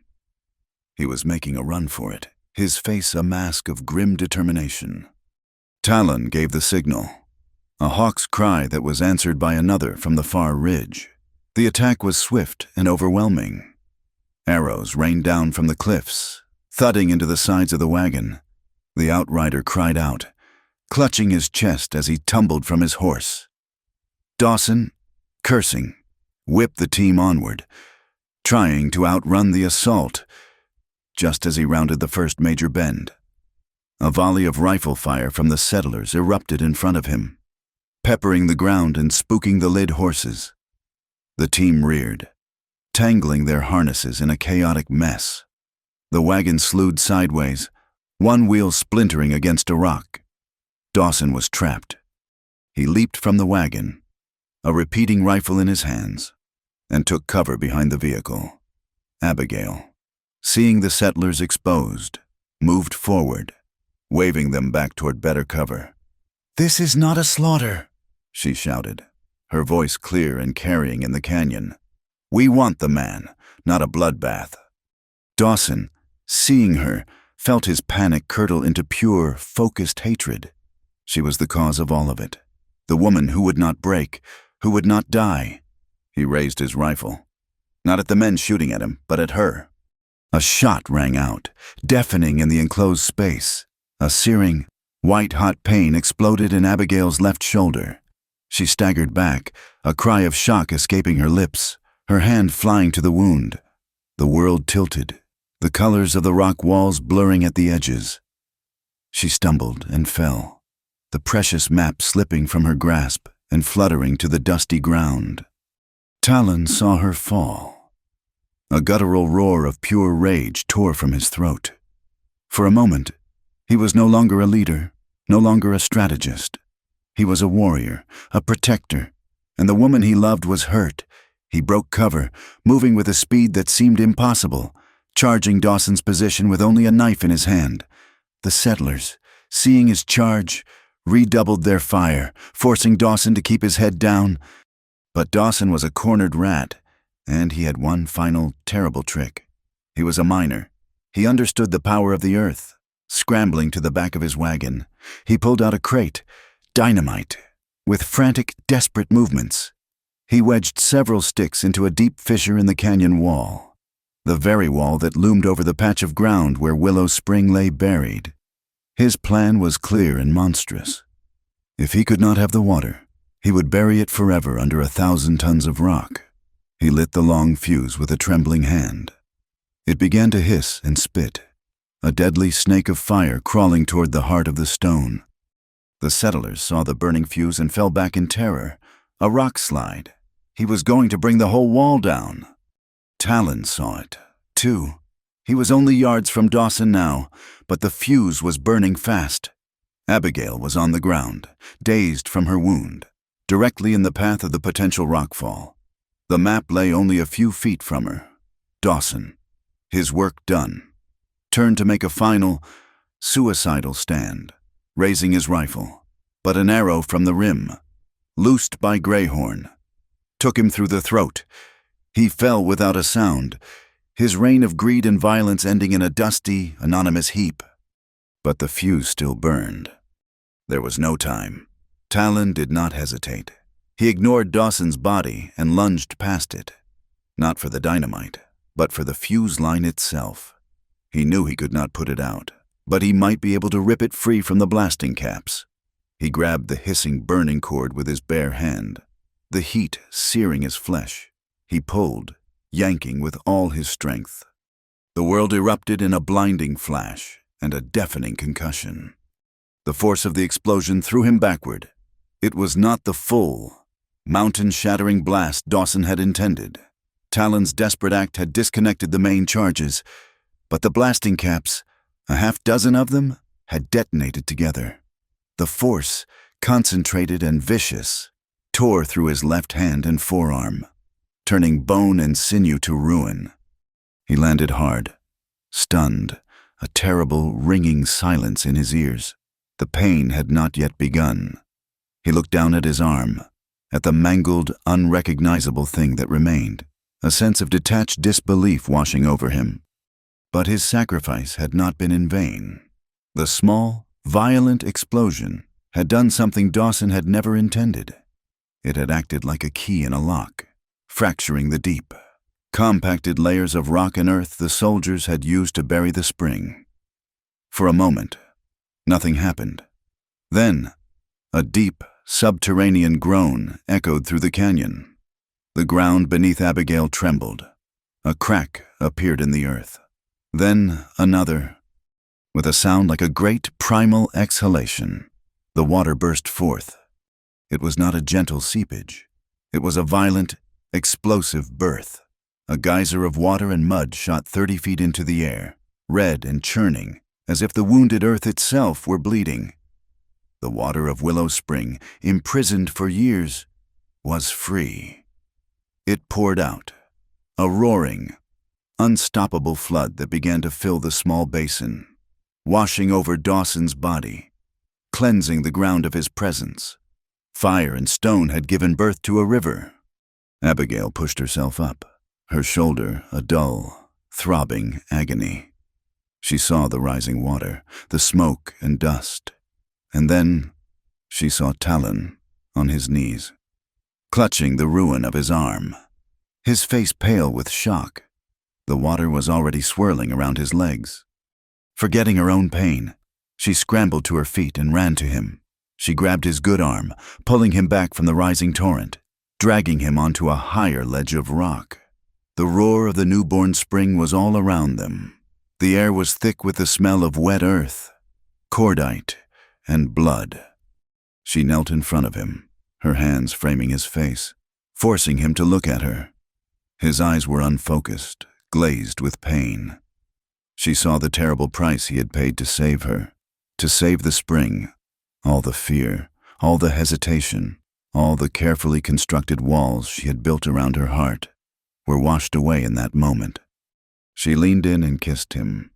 He was making a run for it, his face a mask of grim determination. Talon gave the signal, a hawk's cry that was answered by another from the far ridge. The attack was swift and overwhelming. Arrows rained down from the cliffs, thudding into the sides of the wagon. The outrider cried out, clutching his chest as he tumbled from his horse. Dawson, cursing, whipped the team onward, trying to outrun the assault. Just as he rounded the first major bend, a volley of rifle fire from the settlers erupted in front of him, peppering the ground and spooking the lid horses. The team reared, tangling their harnesses in a chaotic mess. The wagon slewed sideways, one wheel splintering against a rock. Dawson was trapped. He leaped from the wagon, a repeating rifle in his hands, and took cover behind the vehicle. Abigail, seeing the settlers exposed, moved forward, waving them back toward better cover. "This is not a slaughter," she shouted, her voice clear and carrying in the canyon. "We want the man, not a bloodbath." Dawson, seeing her, felt his panic curdle into pure, focused hatred. She was the cause of all of it, the woman who would not break, who would not die. He raised his rifle, not at the men shooting at him, but at her. A shot rang out, deafening in the enclosed space. A searing, white-hot pain exploded in Abigail's left shoulder. She staggered back, a cry of shock escaping her lips, her hand flying to the wound. The world tilted, the colors of the rock walls blurring at the edges. She stumbled and fell, the precious map slipping from her grasp and fluttering to the dusty ground. Talon saw her fall. A guttural roar of pure rage tore from his throat. For a moment, he was no longer a leader, no longer a strategist. He was a warrior, a protector, and the woman he loved was hurt. He broke cover, moving with a speed that seemed impossible, charging Dawson's position with only a knife in his hand. The settlers, seeing his charge, redoubled their fire, forcing Dawson to keep his head down. But Dawson was a cornered rat, and he had one final, terrible trick. He was a miner. He understood the power of the earth. Scrambling to the back of his wagon, he pulled out a crate, dynamite. With frantic, desperate movements, he wedged several sticks into a deep fissure in the canyon wall, the very wall that loomed over the patch of ground where Willow Spring lay buried. His plan was clear and monstrous. If he could not have the water, he would bury it forever under 1,000 tons of rock. He lit the long fuse with a trembling hand. It began to hiss and spit, a deadly snake of fire crawling toward the heart of the stone. The settlers saw the burning fuse and fell back in terror. A rock slide. He was going to bring the whole wall down. Talon saw it, too. He was only yards from Dawson now, but the fuse was burning fast. Abigail was on the ground, dazed from her wound. directly in the path of the potential rockfall. The map lay only a few feet from her. Dawson, his work done, turned to make a final, suicidal stand, raising his rifle. But an arrow from the rim, loosed by Greyhorn, took him through the throat. He fell without a sound, his reign of greed and violence ending in a dusty, anonymous heap. But the fuse still burned. There was no time. Talon did not hesitate. He ignored Dawson's body and lunged past it. Not for the dynamite, but for the fuse line itself. He knew he could not put it out, but he might be able to rip it free from the blasting caps. He grabbed the hissing, burning cord with his bare hand, the heat searing his flesh. He pulled, yanking with all his strength. The world erupted in a blinding flash and a deafening concussion. The force of the explosion threw him backward. It was not the full, mountain-shattering blast Dawson had intended. Talon's desperate act had disconnected the main charges, but the blasting caps, a half-dozen of them, had detonated together. The force, concentrated and vicious, tore through his left hand and forearm, turning bone and sinew to ruin. He landed hard, stunned, a terrible, ringing silence in his ears. The pain had not yet begun. He looked down at his arm, at the mangled, unrecognizable thing that remained, a sense of detached disbelief washing over him. But his sacrifice had not been in vain. The small, violent explosion had done something Dawson had never intended. It had acted like a key in a lock, fracturing the deep, compacted layers of rock and earth the soldiers had used to bury the spring. For a moment, nothing happened. Then, a deep, subterranean groan echoed through the canyon. The ground beneath Abigail trembled. A crack appeared in the earth. Then another. With a sound like a great primal exhalation, the water burst forth. It was not a gentle seepage. It was a violent, explosive birth. A geyser of water and mud shot 30 feet into the air, red and churning, as if the wounded earth itself were bleeding. The water of Willow Spring, imprisoned for years, was free. It poured out, a roaring, unstoppable flood that began to fill the small basin, washing over Dawson's body, cleansing the ground of his presence. Fire and stone had given birth to a river. Abigail pushed herself up, her shoulder a dull, throbbing agony. She saw the rising water, the smoke and dust, and then she saw Talon on his knees, clutching the ruin of his arm, his face pale with shock. The water was already swirling around his legs. Forgetting her own pain, she scrambled to her feet and ran to him. She grabbed his good arm, pulling him back from the rising torrent, dragging him onto a higher ledge of rock. The roar of the newborn spring was all around them. The air was thick with the smell of wet earth, cordite, and blood. She knelt in front of him, her hands framing his face, forcing him to look at her. His eyes were unfocused, glazed with pain. She saw the terrible price he had paid to save her, to save the spring. All the fear, all the hesitation, all the carefully constructed walls she had built around her heart were washed away in that moment. She leaned in and kissed him.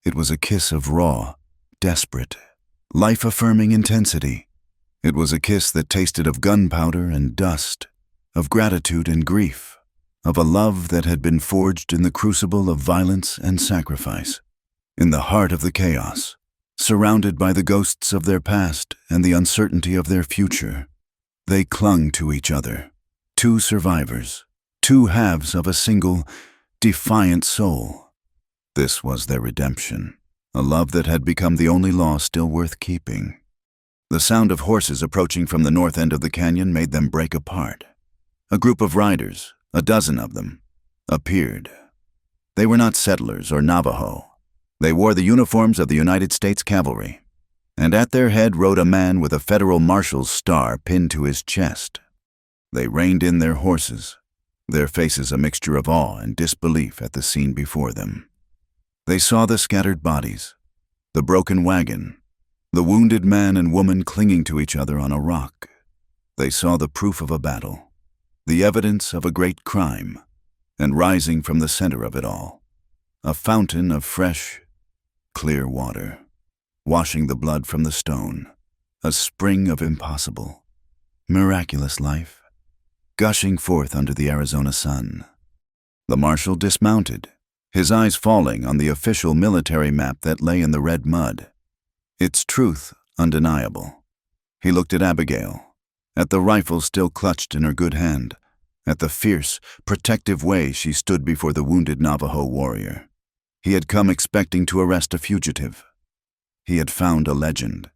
It was a kiss of raw, desperate, life-affirming intensity. It was a kiss that tasted of gunpowder and dust, of gratitude and grief, of a love that had been forged in the crucible of violence and sacrifice. In the heart of the chaos, surrounded by the ghosts of their past and the uncertainty of their future, they clung to each other, two survivors, two halves of a single, defiant soul. This was their redemption, a love that had become the only law still worth keeping. The sound of horses approaching from the north end of the canyon made them break apart. A group of riders, a dozen of them, appeared. They were not settlers or Navajo. They wore the uniforms of the United States Cavalry, and at their head rode a man with a federal marshal's star pinned to his chest. They reined in their horses, their faces a mixture of awe and disbelief at the scene before them. They saw the scattered bodies, the broken wagon, the wounded man and woman clinging to each other on a rock. They saw the proof of a battle, the evidence of a great crime, and rising from the center of it all, a fountain of fresh, clear water, washing the blood from the stone, a spring of impossible, miraculous life, gushing forth under the Arizona sun. The marshal dismounted, his eyes falling on the official military map that lay in the red mud, its truth undeniable. He looked at Abigail, at the rifle still clutched in her good hand, at the fierce, protective way she stood before the wounded Navajo warrior. He had come expecting to arrest a fugitive. He had found a legend.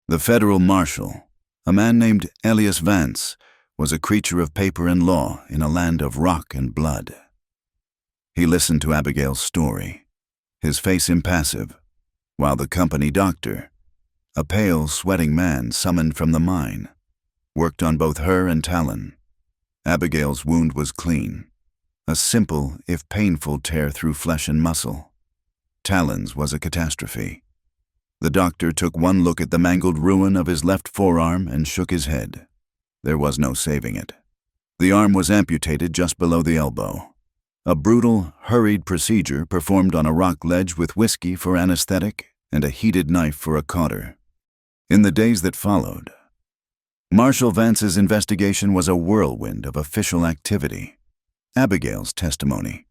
The federal marshal, a man named Elias Vance, was a creature of paper and law in a land of rock and blood. He listened to Abigail's story, his face impassive, while the company doctor, a pale, sweating man summoned from the mine, worked on both her and Talon. Abigail's wound was clean, a simple, if painful, tear through flesh and muscle. Talon's was a catastrophe. The doctor took one look at the mangled ruin of his left forearm and shook his head. There was no saving it. The arm was amputated just below the elbow. A brutal, hurried procedure performed on a rock ledge with whiskey for anesthetic and a heated knife for a cauter. In the days that followed, Marshal Vance's investigation was a whirlwind of official activity. Abigail's testimony,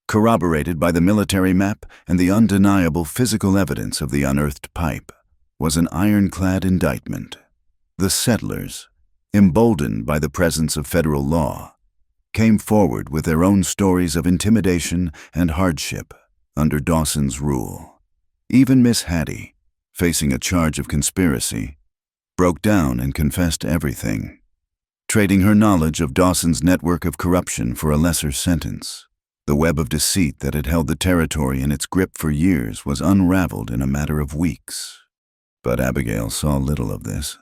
corroborated by the military map and the undeniable physical evidence of the unearthed pipe, was an ironclad indictment. The settlers, emboldened by the presence of federal law, came forward with their own stories of intimidation and hardship under Dawson's rule. Even Miss Hattie, facing a charge of conspiracy, broke down and confessed everything, trading her knowledge of Dawson's network of corruption for a lesser sentence. The web of deceit that had held the territory in its grip for years was unraveled in a matter of weeks. But Abigail saw little of this.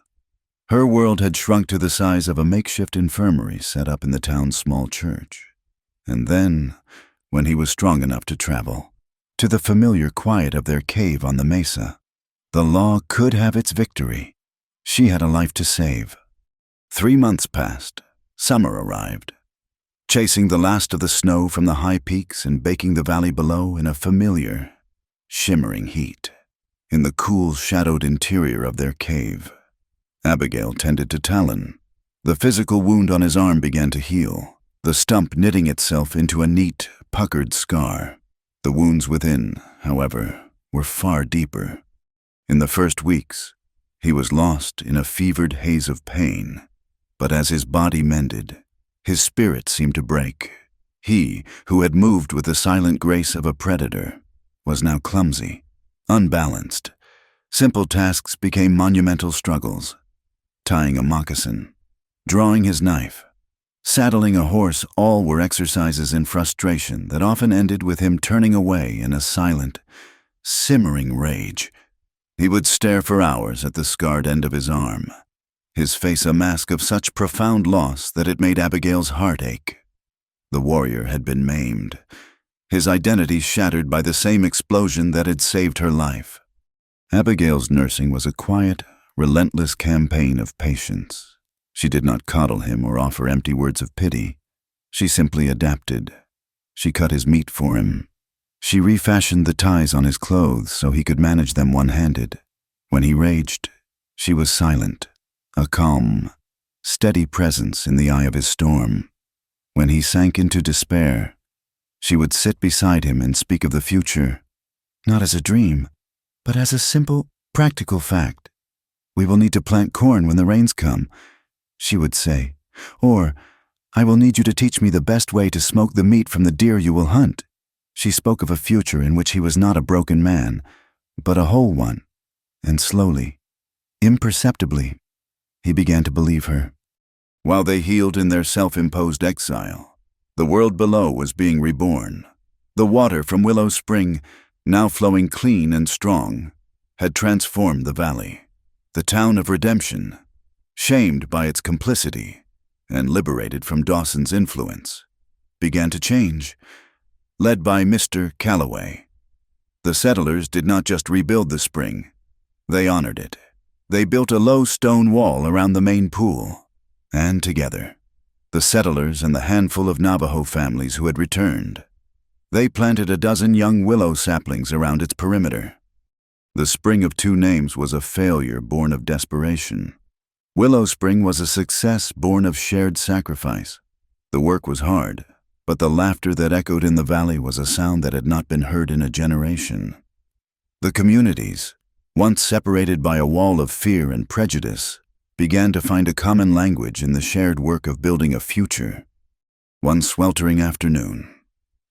Her world had shrunk to the size of a makeshift infirmary set up in the town's small church. And then, when he was strong enough to travel, to the familiar quiet of their cave on the mesa, the law could have its victory. She had a life to save. 3 months passed. Summer arrived, chasing the last of the snow from the high peaks and baking the valley below in a familiar, shimmering heat. In the cool, shadowed interior of their cave, Abigail tended to Talon. The physical wound on his arm began to heal, the stump knitting itself into a neat, puckered scar. The wounds within, however, were far deeper. In the first weeks, he was lost in a fevered haze of pain, but as his body mended, his spirit seemed to break. He, who had moved with the silent grace of a predator, was now clumsy, unbalanced. Simple tasks became monumental struggles. Tying a moccasin, drawing his knife, saddling a horse, all were exercises in frustration that often ended with him turning away in a silent, simmering rage. He would stare for hours at the scarred end of his arm, his face a mask of such profound loss that it made Abigail's heart ache. The warrior had been maimed, his identity shattered by the same explosion that had saved her life. Abigail's nursing was a quiet, relentless campaign of patience. She did not coddle him or offer empty words of pity. She simply adapted. She cut his meat for him. She refashioned the ties on his clothes so he could manage them one-handed. When he raged, she was silent, a calm, steady presence in the eye of his storm. When he sank into despair, she would sit beside him and speak of the future, not as a dream, but as a simple, practical fact. "We will need to plant corn when the rains come," she would say, or, "I will need you to teach me the best way to smoke the meat from the deer you will hunt." She spoke of a future in which he was not a broken man, but a whole one, and slowly, imperceptibly, he began to believe her. While they healed in their self-imposed exile, the world below was being reborn. The water from Willow Spring, now flowing clean and strong, had transformed the valley. The town of redemption, shamed by its complicity and liberated from Dawson's influence, began to change. Led by Mr. Calloway, the settlers did not just rebuild the spring, they honored it. They built a low stone wall around the main pool, And together, the settlers and the handful of Navajo families who had returned, they planted a dozen young willow saplings around its perimeter. The Spring of Two Names was a failure born of desperation. Willow Spring was a success born of shared sacrifice. The work was hard, but the laughter that echoed in the valley was a sound that had not been heard in a generation. The communities, once separated by a wall of fear and prejudice, began to find a common language in the shared work of building a future. One sweltering afternoon,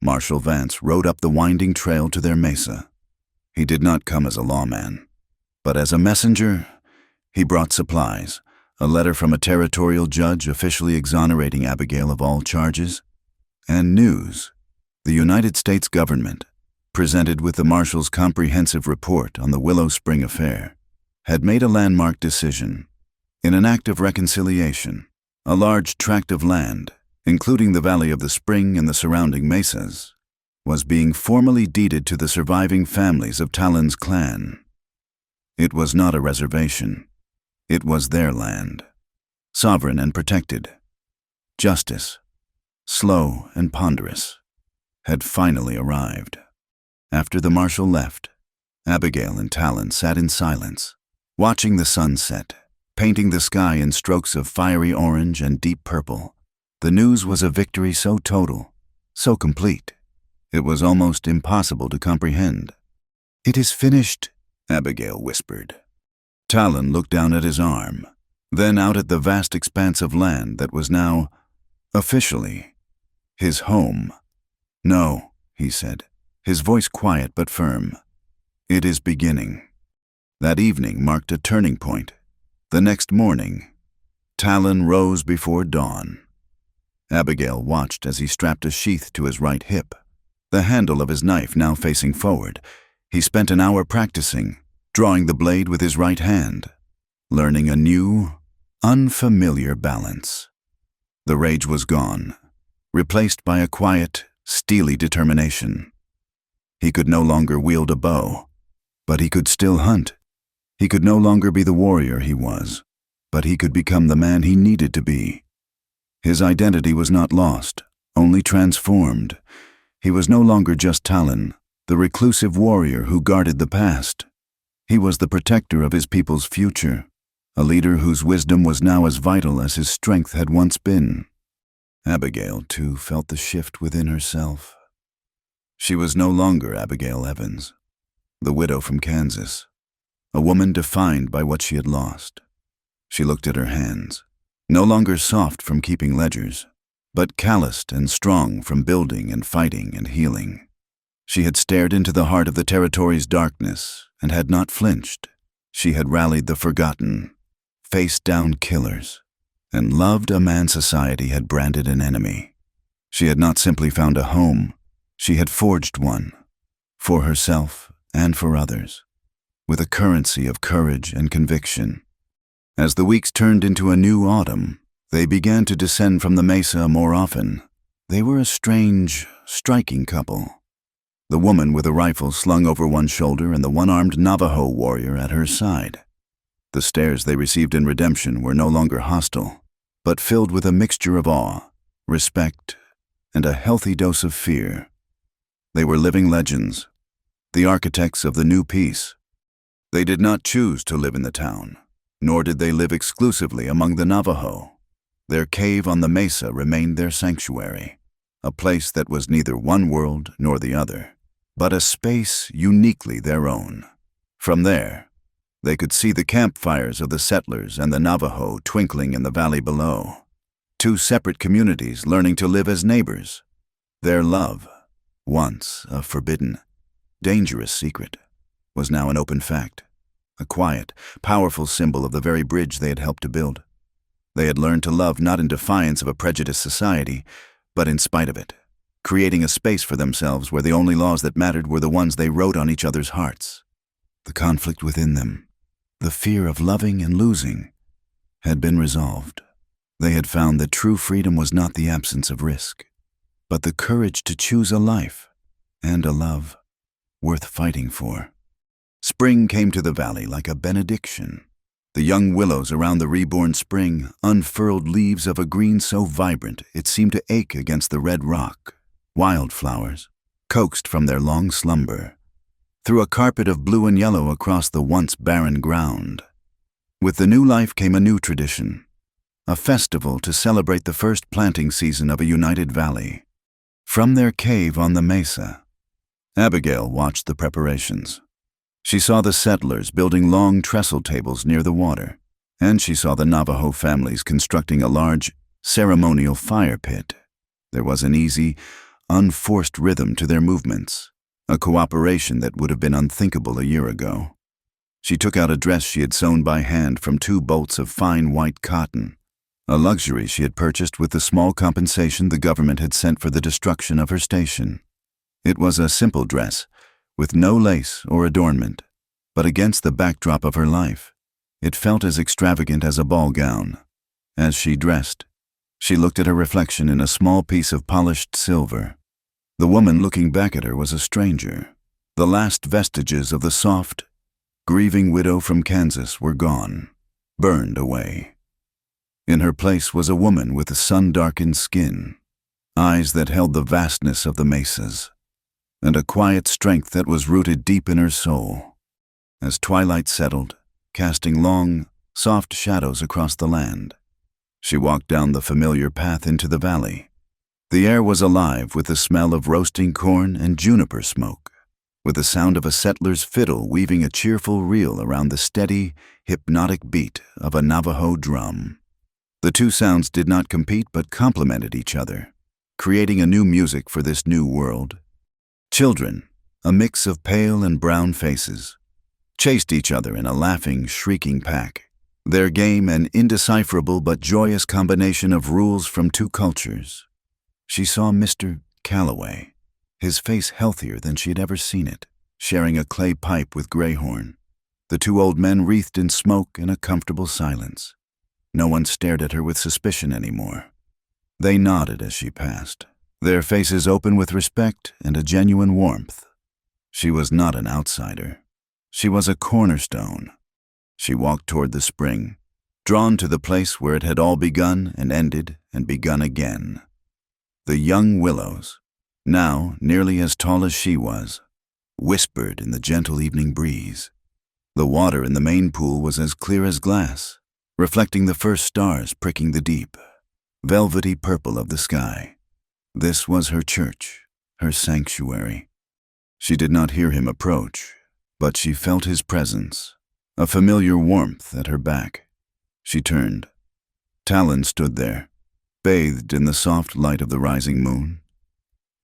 Marshal Vance rode up the winding trail to their mesa. He did not come as a lawman, but as a messenger. He brought supplies, a letter from a territorial judge officially exonerating Abigail of all charges, and news. The United States government, presented with the Marshal's comprehensive report on the Willow Spring affair, had made a landmark decision. In an act of reconciliation, a large tract of land, including the Valley of the Spring and the surrounding mesas, was being formally deeded to the surviving families of Talon's clan. It was not a reservation. It was their land, sovereign and protected. Justice, slow and ponderous, had finally arrived. After the marshal left, Abigail and Talon sat in silence, watching the sun set, painting the sky in strokes of fiery orange and deep purple. The news was a victory so total, so complete, it was almost impossible to comprehend. "It is finished," Abigail whispered. Talon looked down at his arm, then out at the vast expanse of land that was now, officially, his home. "No," he said, his voice quiet but firm. "It is beginning." That evening marked a turning point. The next morning, Talon rose before dawn. Abigail watched as he strapped a sheath to his right hip, the handle of his knife now facing forward. He spent an hour practicing, drawing the blade with his right hand, learning a new, unfamiliar balance. The rage was gone, replaced by a quiet, steely determination. He could no longer wield a bow, but he could still hunt. He could no longer be the warrior he was, but he could become the man he needed to be. His identity was not lost, only transformed. He was no longer just Talon, the reclusive warrior who guarded the past. He was the protector of his people's future, a leader whose wisdom was now as vital as his strength had once been. Abigail, too, felt the shift within herself. She was no longer Abigail Evans, the widow from Kansas, a woman defined by what she had lost. She looked at her hands, no longer soft from keeping ledgers, but calloused and strong from building and fighting and healing. She had stared into the heart of the territory's darkness and had not flinched. She had rallied the forgotten, faced down killers, and loved a man society had branded an enemy. She had not simply found a home, she had forged one, for herself and for others, with a currency of courage and conviction. As the weeks turned into a new autumn, they began to descend from the mesa more often. They were a strange, striking couple. The woman with a rifle slung over one shoulder and the one-armed Navajo warrior at her side. The stares they received in redemption were no longer hostile, but filled with a mixture of awe, respect, and a healthy dose of fear. They were living legends, the architects of the new peace. They did not choose to live in the town, nor did they live exclusively among the Navajo. Their cave on the mesa remained their sanctuary, a place that was neither one world nor the other, but a space uniquely their own. From there, they could see the campfires of the settlers and the Navajo twinkling in the valley below, two separate communities learning to live as neighbors. Their love, once a forbidden, dangerous secret, was now an open fact, a quiet, powerful symbol of the very bridge they had helped to build. They had learned to love not in defiance of a prejudiced society, but in spite of it, creating a space for themselves where the only laws that mattered were the ones they wrote on each other's hearts. The conflict within them, the fear of loving and losing, had been resolved. They had found that true freedom was not the absence of risk, but the courage to choose a life and a love worth fighting for. Spring came to the valley like a benediction. The young willows around the reborn spring unfurled leaves of a green so vibrant it seemed to ache against the red rock. Wildflowers, coaxed from their long slumber, threw a carpet of blue and yellow across the once barren ground. With the new life came a new tradition, a festival to celebrate the first planting season of a united valley. From their cave on the mesa, Abigail watched the preparations. She saw the settlers building long trestle tables near the water, and she saw the Navajo families constructing a large, ceremonial fire pit. There was an easy, unforced rhythm to their movements, a cooperation that would have been unthinkable a year ago. She took out a dress she had sewn by hand from 2 bolts of fine white cotton, a luxury she had purchased with the small compensation the government had sent for the destruction of her station. It was a simple dress, with no lace or adornment, but against the backdrop of her life, it felt as extravagant as a ball gown. As she dressed, she looked at her reflection in a small piece of polished silver. The woman looking back at her was a stranger. The last vestiges of the soft, grieving widow from Kansas were gone, burned away. In her place was a woman with a sun-darkened skin, eyes that held the vastness of the mesas, and a quiet strength that was rooted deep in her soul. As twilight settled, casting long, soft shadows across the land, she walked down the familiar path into the valley. The air was alive with the smell of roasting corn and juniper smoke, with the sound of a settler's fiddle weaving a cheerful reel around the steady, hypnotic beat of a Navajo drum. The two sounds did not compete but complemented each other, creating a new music for this new world. Children, a mix of pale and brown faces, chased each other in a laughing, shrieking pack, their game an indecipherable but joyous combination of rules from 2 cultures. She saw Mr. Calloway, his face healthier than she had ever seen it, sharing a clay pipe with Greyhorn. The 2 old men wreathed in smoke in a comfortable silence. No one stared at her with suspicion anymore. They nodded as she passed, their faces open with respect and a genuine warmth. She was not an outsider. She was a cornerstone. She walked toward the spring, drawn to the place where it had all begun and ended and begun again. The young willows, now nearly as tall as she was, whispered in the gentle evening breeze. The water in the main pool was as clear as glass, reflecting the first stars pricking the deep, velvety purple of the sky. This was her church, her sanctuary. She did not hear him approach, but she felt his presence, a familiar warmth at her back. She turned. Talon stood there, bathed in the soft light of the rising moon.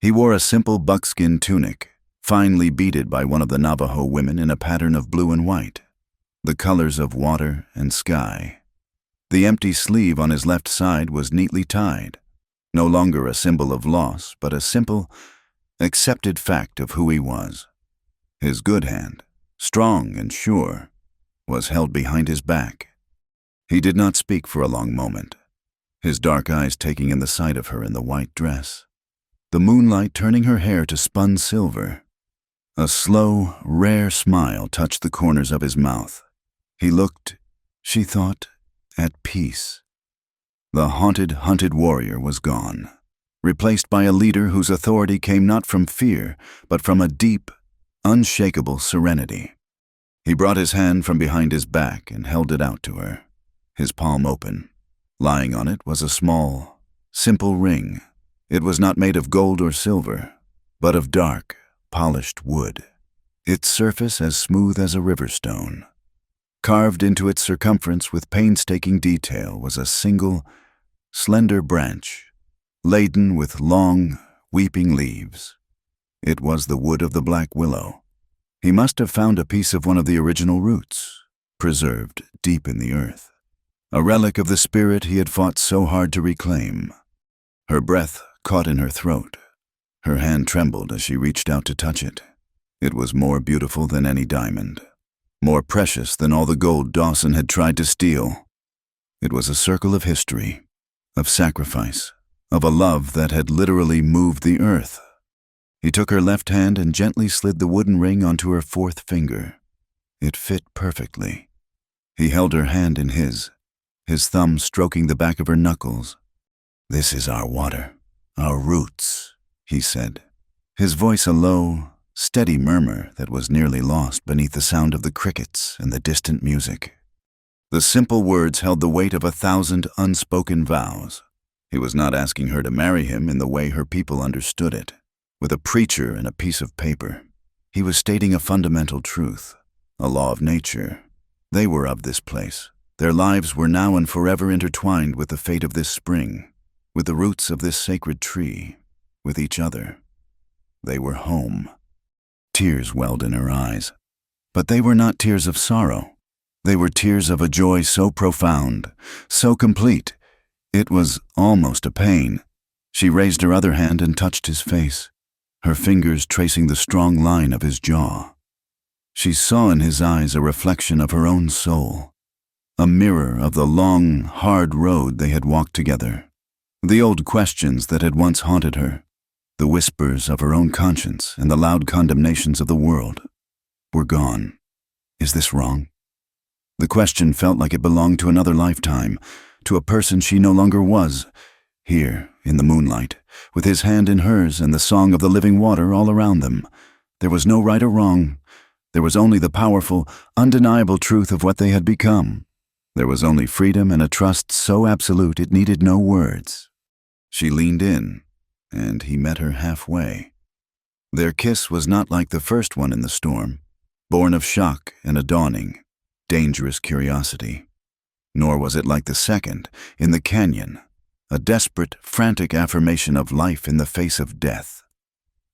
He wore a simple buckskin tunic, finely beaded by one of the Navajo women in a pattern of blue and white, the colors of water and sky. The empty sleeve on his left side was neatly tied, no longer a symbol of loss, but a simple, accepted fact of who he was. His good hand, strong and sure, was held behind his back. He did not speak for a long moment, his dark eyes taking in the sight of her in the white dress, the moonlight turning her hair to spun silver. A slow, rare smile touched the corners of his mouth. He looked, she thought, at peace. The hunted warrior was gone, replaced by a leader whose authority came not from fear, but from a deep, unshakable serenity. He brought his hand from behind his back and held it out to her, his palm open. Lying on it was a small, simple ring. It was not made of gold or silver, but of dark, polished wood, its surface as smooth as a river stone. Carved into its circumference with painstaking detail was a single, slender branch, laden with long, weeping leaves. It was the wood of the black willow. He must have found a piece of one of the original roots, preserved deep in the earth, a relic of the spirit he had fought so hard to reclaim. Her breath caught in her throat. Her hand trembled as she reached out to touch it. It was more beautiful than any diamond, more precious than all the gold Dawson had tried to steal. It was a circle of history, of sacrifice, of a love that had literally moved the earth. He took her left hand and gently slid the wooden ring onto her fourth finger. It fit perfectly. He held her hand in his thumb stroking the back of her knuckles. "This is our water, our roots," he said, his voice a low, steady murmur that was nearly lost beneath the sound of the crickets and the distant music. The simple words held the weight of 1,000 unspoken vows. He was not asking her to marry him in the way her people understood it, with a preacher and a piece of paper. He was stating a fundamental truth, a law of nature. They were of this place. Their lives were now and forever intertwined with the fate of this spring, with the roots of this sacred tree, with each other. They were home. Tears welled in her eyes. But they were not tears of sorrow. They were tears of a joy so profound, so complete, it was almost a pain. She raised her other hand and touched his face, her fingers tracing the strong line of his jaw. She saw in his eyes a reflection of her own soul, a mirror of the long, hard road they had walked together. The old questions that had once haunted her, the whispers of her own conscience and the loud condemnations of the world, were gone. Is this wrong? The question felt like it belonged to another lifetime, to a person she no longer was, here in the moonlight, with his hand in hers and the song of the living water all around them. There was no right or wrong. There was only the powerful, undeniable truth of what they had become. There was only freedom and a trust so absolute it needed no words. She leaned in, and he met her halfway. Their kiss was not like the first one in the storm, born of shock and a dawning, dangerous curiosity. Nor was it like the second, in the canyon, a desperate, frantic affirmation of life in the face of death.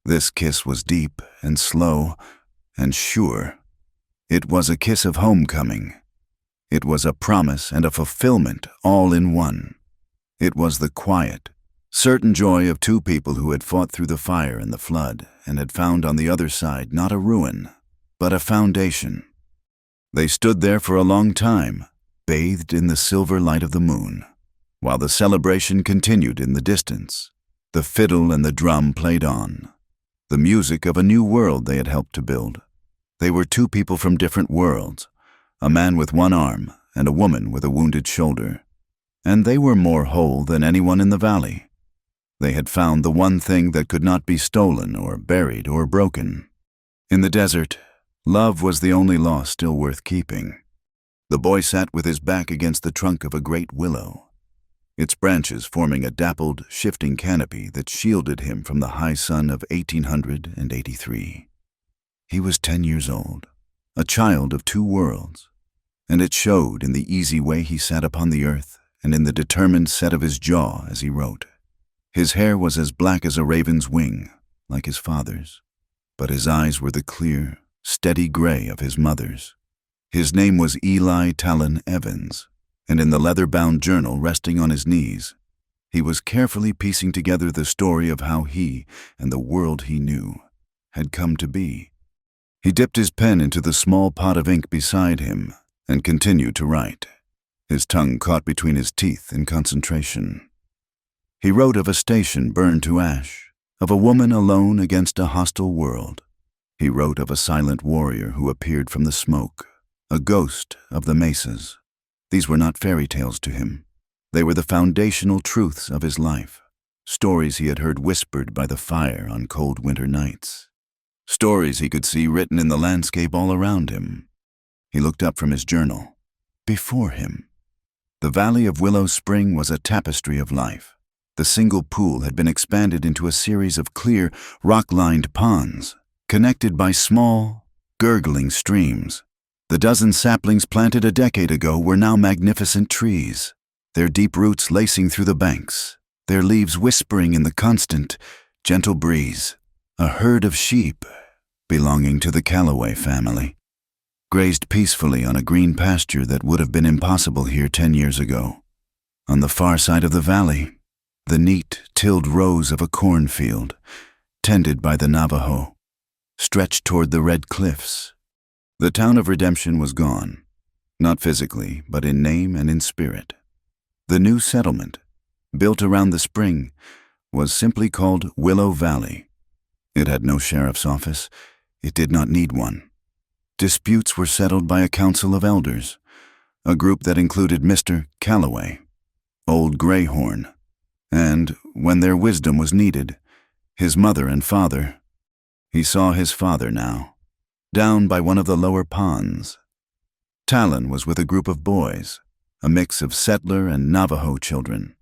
This kiss was deep and slow and sure. It was a kiss of homecoming. It was a promise and a fulfillment all in one. It was the quiet, certain joy of two people who had fought through the fire and the flood and had found on the other side not a ruin, but a foundation. They stood there for a long time, bathed in the silver light of the moon. While the celebration continued in the distance, the fiddle and the drum played on, the music of a new world they had helped to build. They were two people from different worlds, a man with one arm and a woman with a wounded shoulder, and they were more whole than anyone in the valley. They had found the one thing that could not be stolen or buried or broken. In the desert, love was the only loss still worth keeping. The boy sat with his back against the trunk of a great willow, its branches forming a dappled, shifting canopy that shielded him from the high sun of 1883. He was 10 years old, a child of two worlds, and it showed in the easy way he sat upon the earth and in the determined set of his jaw as he wrote. His hair was as black as a raven's wing, like his father's, but his eyes were the clear, steady gray of his mother's. His name was Eli Talon Evans, and in the leather-bound journal resting on his knees, he was carefully piecing together the story of how he and the world he knew had come to be. He dipped his pen into the small pot of ink beside him and continued to write, his tongue caught between his teeth in concentration. He wrote of a station burned to ash, of a woman alone against a hostile world. He wrote of a silent warrior who appeared from the smoke, a ghost of the mesas. These were not fairy tales to him. They were the foundational truths of his life, stories he had heard whispered by the fire on cold winter nights, stories he could see written in the landscape all around him. He looked up from his journal. Before him, the valley of Willow Spring was a tapestry of life. The single pool had been expanded into a series of clear, rock-lined ponds, connected by small, gurgling streams. The dozen saplings planted a decade ago were now magnificent trees, their deep roots lacing through the banks, their leaves whispering in the constant, gentle breeze. A herd of sheep, belonging to the Calloway family, grazed peacefully on a green pasture that would have been impossible here 10 years ago. On the far side of the valley, the neat, tilled rows of a cornfield, tended by the Navajo, stretched toward the red cliffs. The town of Redemption was gone, not physically, but in name and in spirit. The new settlement, built around the spring, was simply called Willow Valley. It had no sheriff's office. It did not need one. Disputes were settled by a council of elders. a group that included Mr. Calloway, Old Greyhorn, and, when their wisdom was needed, his mother and father. He saw his father now, down by one of the lower ponds. Talon was with a group of boys, a mix of settler and Navajo children.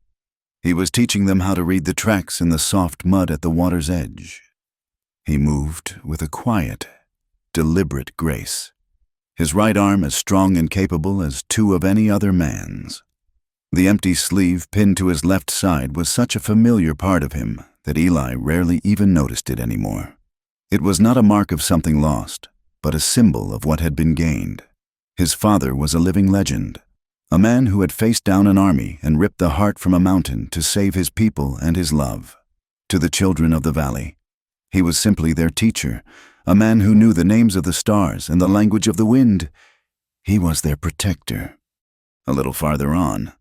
He was teaching them how to read the tracks in the soft mud at the water's edge. He moved with a quiet, deliberate grace, his right arm as strong and capable as two of any other man's. The empty sleeve pinned to his left side was such a familiar part of him that Eli rarely even noticed it anymore. It was not a mark of something lost, but a symbol of what had been gained. His father was a living legend, a man who had faced down an army and ripped the heart from a mountain to save his people and his love. To the children of the valley, he was simply their teacher, a man who knew the names of the stars and the language of the wind. He was their protector. A little farther on,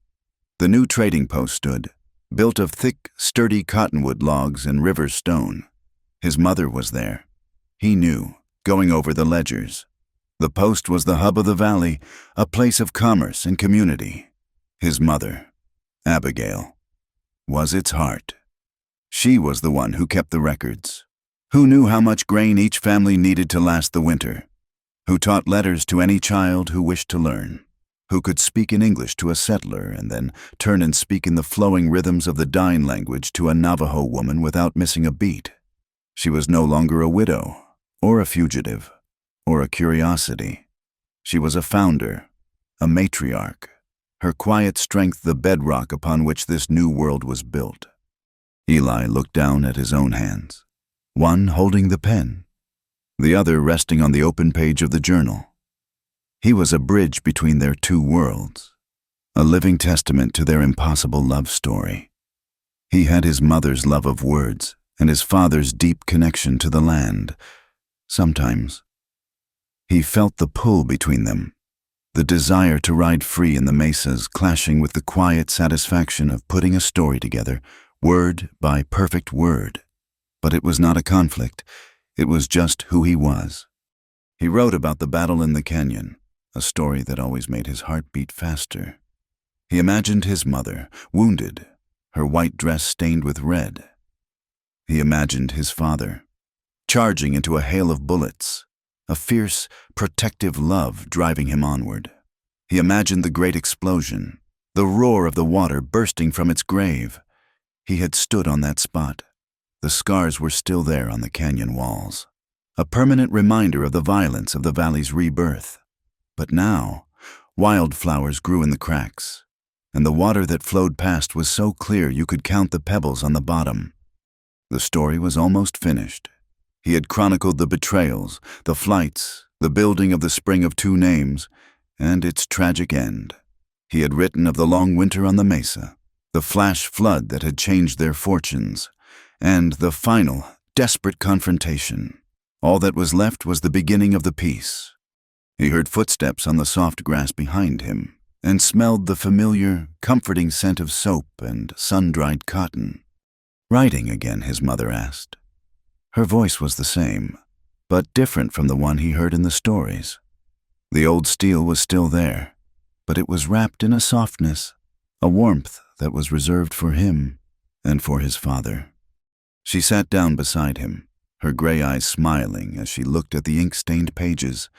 the new trading post stood, built of thick, sturdy cottonwood logs and river stone. His mother was there. He knew, going over the ledgers. The post was the hub of the valley, a place of commerce and community. His mother, Abigail, was its heart. She was the one who kept the records, who knew how much grain each family needed to last the winter, who taught letters to any child who wished to learn, who could speak in English to a settler and then turn and speak in the flowing rhythms of the Dine language to a Navajo woman without missing a beat. She was no longer a widow, or a fugitive, or a curiosity. She was a founder, a matriarch, her quiet strength the bedrock upon which this new world was built. Eli looked down at his own hands, one holding the pen, the other resting on the open page of the journal. He was a bridge between their two worlds, a living testament to their impossible love story. He had his mother's love of words and his father's deep connection to the land. Sometimes, he felt the pull between them, the desire to ride free in the mesas clashing with the quiet satisfaction of putting a story together, word by perfect word. But it was not a conflict, it was just who he was. He wrote about the battle in the canyon, a story that always made his heart beat faster. He imagined his mother, wounded, her white dress stained with red. He imagined his father, charging into a hail of bullets, a fierce, protective love driving him onward. He imagined the great explosion, the roar of the water bursting from its grave. He had stood on that spot. The scars were still there on the canyon walls, a permanent reminder of the violence of the valley's rebirth. But now, wildflowers grew in the cracks, and the water that flowed past was so clear you could count the pebbles on the bottom. The story was almost finished. He had chronicled the betrayals, the flights, the building of the Spring of Two Names, and its tragic end. He had written of the long winter on the mesa, the flash flood that had changed their fortunes, and the final, desperate confrontation. All that was left was the beginning of the peace. He heard footsteps on the soft grass behind him and smelled the familiar, comforting scent of soap and sun-dried cotton. "Writing again?" his mother asked. Her voice was the same, but different from the one he heard in the stories. The old steel was still there, but it was wrapped in a softness, a warmth that was reserved for him and for his father. She sat down beside him, her gray eyes smiling as she looked at the ink-stained pages.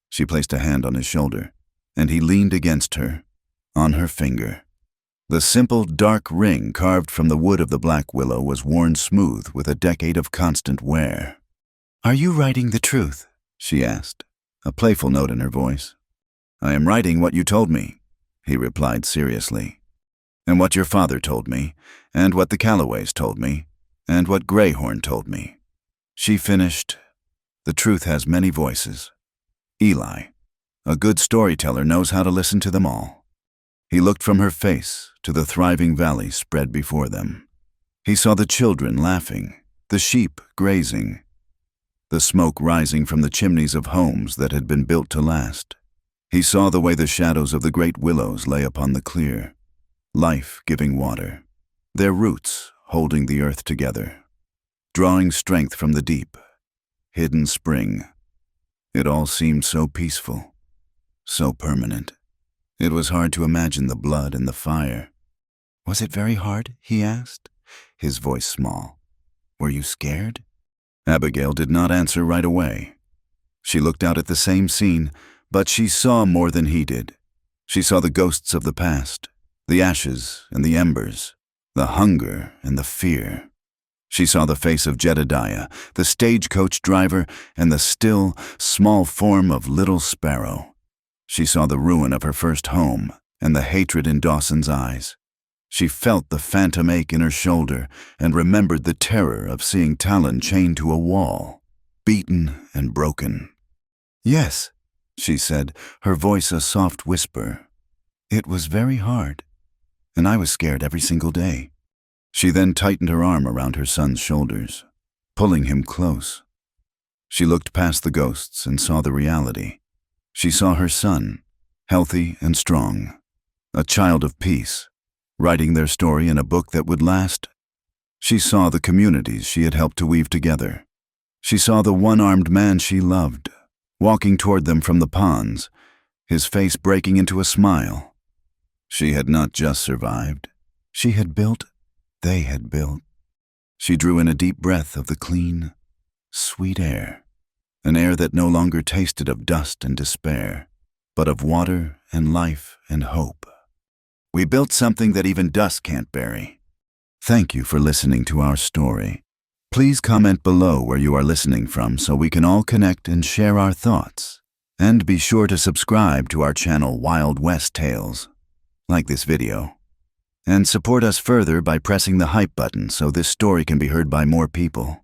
She placed a hand on his shoulder, and he leaned against her, on her finger. The simple, dark ring carved from the wood of the black willow was worn smooth with a decade of constant wear. "Are you writing the truth?" she asked, a playful note in her voice. "I am writing what you told me," he replied seriously, "and what your father told me, and what the Callaways told me, and what Greyhorn told me." She finished, "The truth has many voices. Eli, a good storyteller, knows how to listen to them all." He looked from her face to the thriving valley spread before them. He saw the children laughing, the sheep grazing, the smoke rising from the chimneys of homes that had been built to last. He saw the way the shadows of the great willows lay upon the clear, life-giving water, their roots holding the earth together, drawing strength from the deep, hidden spring. It all seemed so peaceful, so permanent. It was hard to imagine the blood and the fire. Was it very hard? He asked, his voice small. Were you scared? Abigail did not answer right away. She looked out at the same scene, but she saw more than he did. She saw the ghosts of the past, the ashes and the embers, the hunger and the fear. She saw the face of Jedediah, the stagecoach driver, and the still, small form of Little Sparrow. She saw the ruin of her first home and the hatred in Dawson's eyes. She felt the phantom ache in her shoulder and remembered the terror of seeing Talon chained to a wall, beaten and broken. "Yes," she said, her voice a soft whisper. "It was very hard, and I was scared every single day." She then tightened her arm around her son's shoulders, pulling him close. She looked past the ghosts and saw the reality. She saw her son, healthy and strong, a child of peace, writing their story in a book that would last. She saw the communities she had helped to weave together. She saw the one-armed man she loved, walking toward them from the ponds, his face breaking into a smile. She had not just survived. She had built. They had built. She drew in a deep breath of the clean, sweet air, an air that no longer tasted of dust and despair, but of water and life and hope. We built something that even dust can't bury. Thank you for listening to our story. Please comment below where you are listening from so we can all connect and share our thoughts. And be sure to subscribe to our channel Wild West Tales. Like this video. And support us further by pressing the hype button so this story can be heard by more people.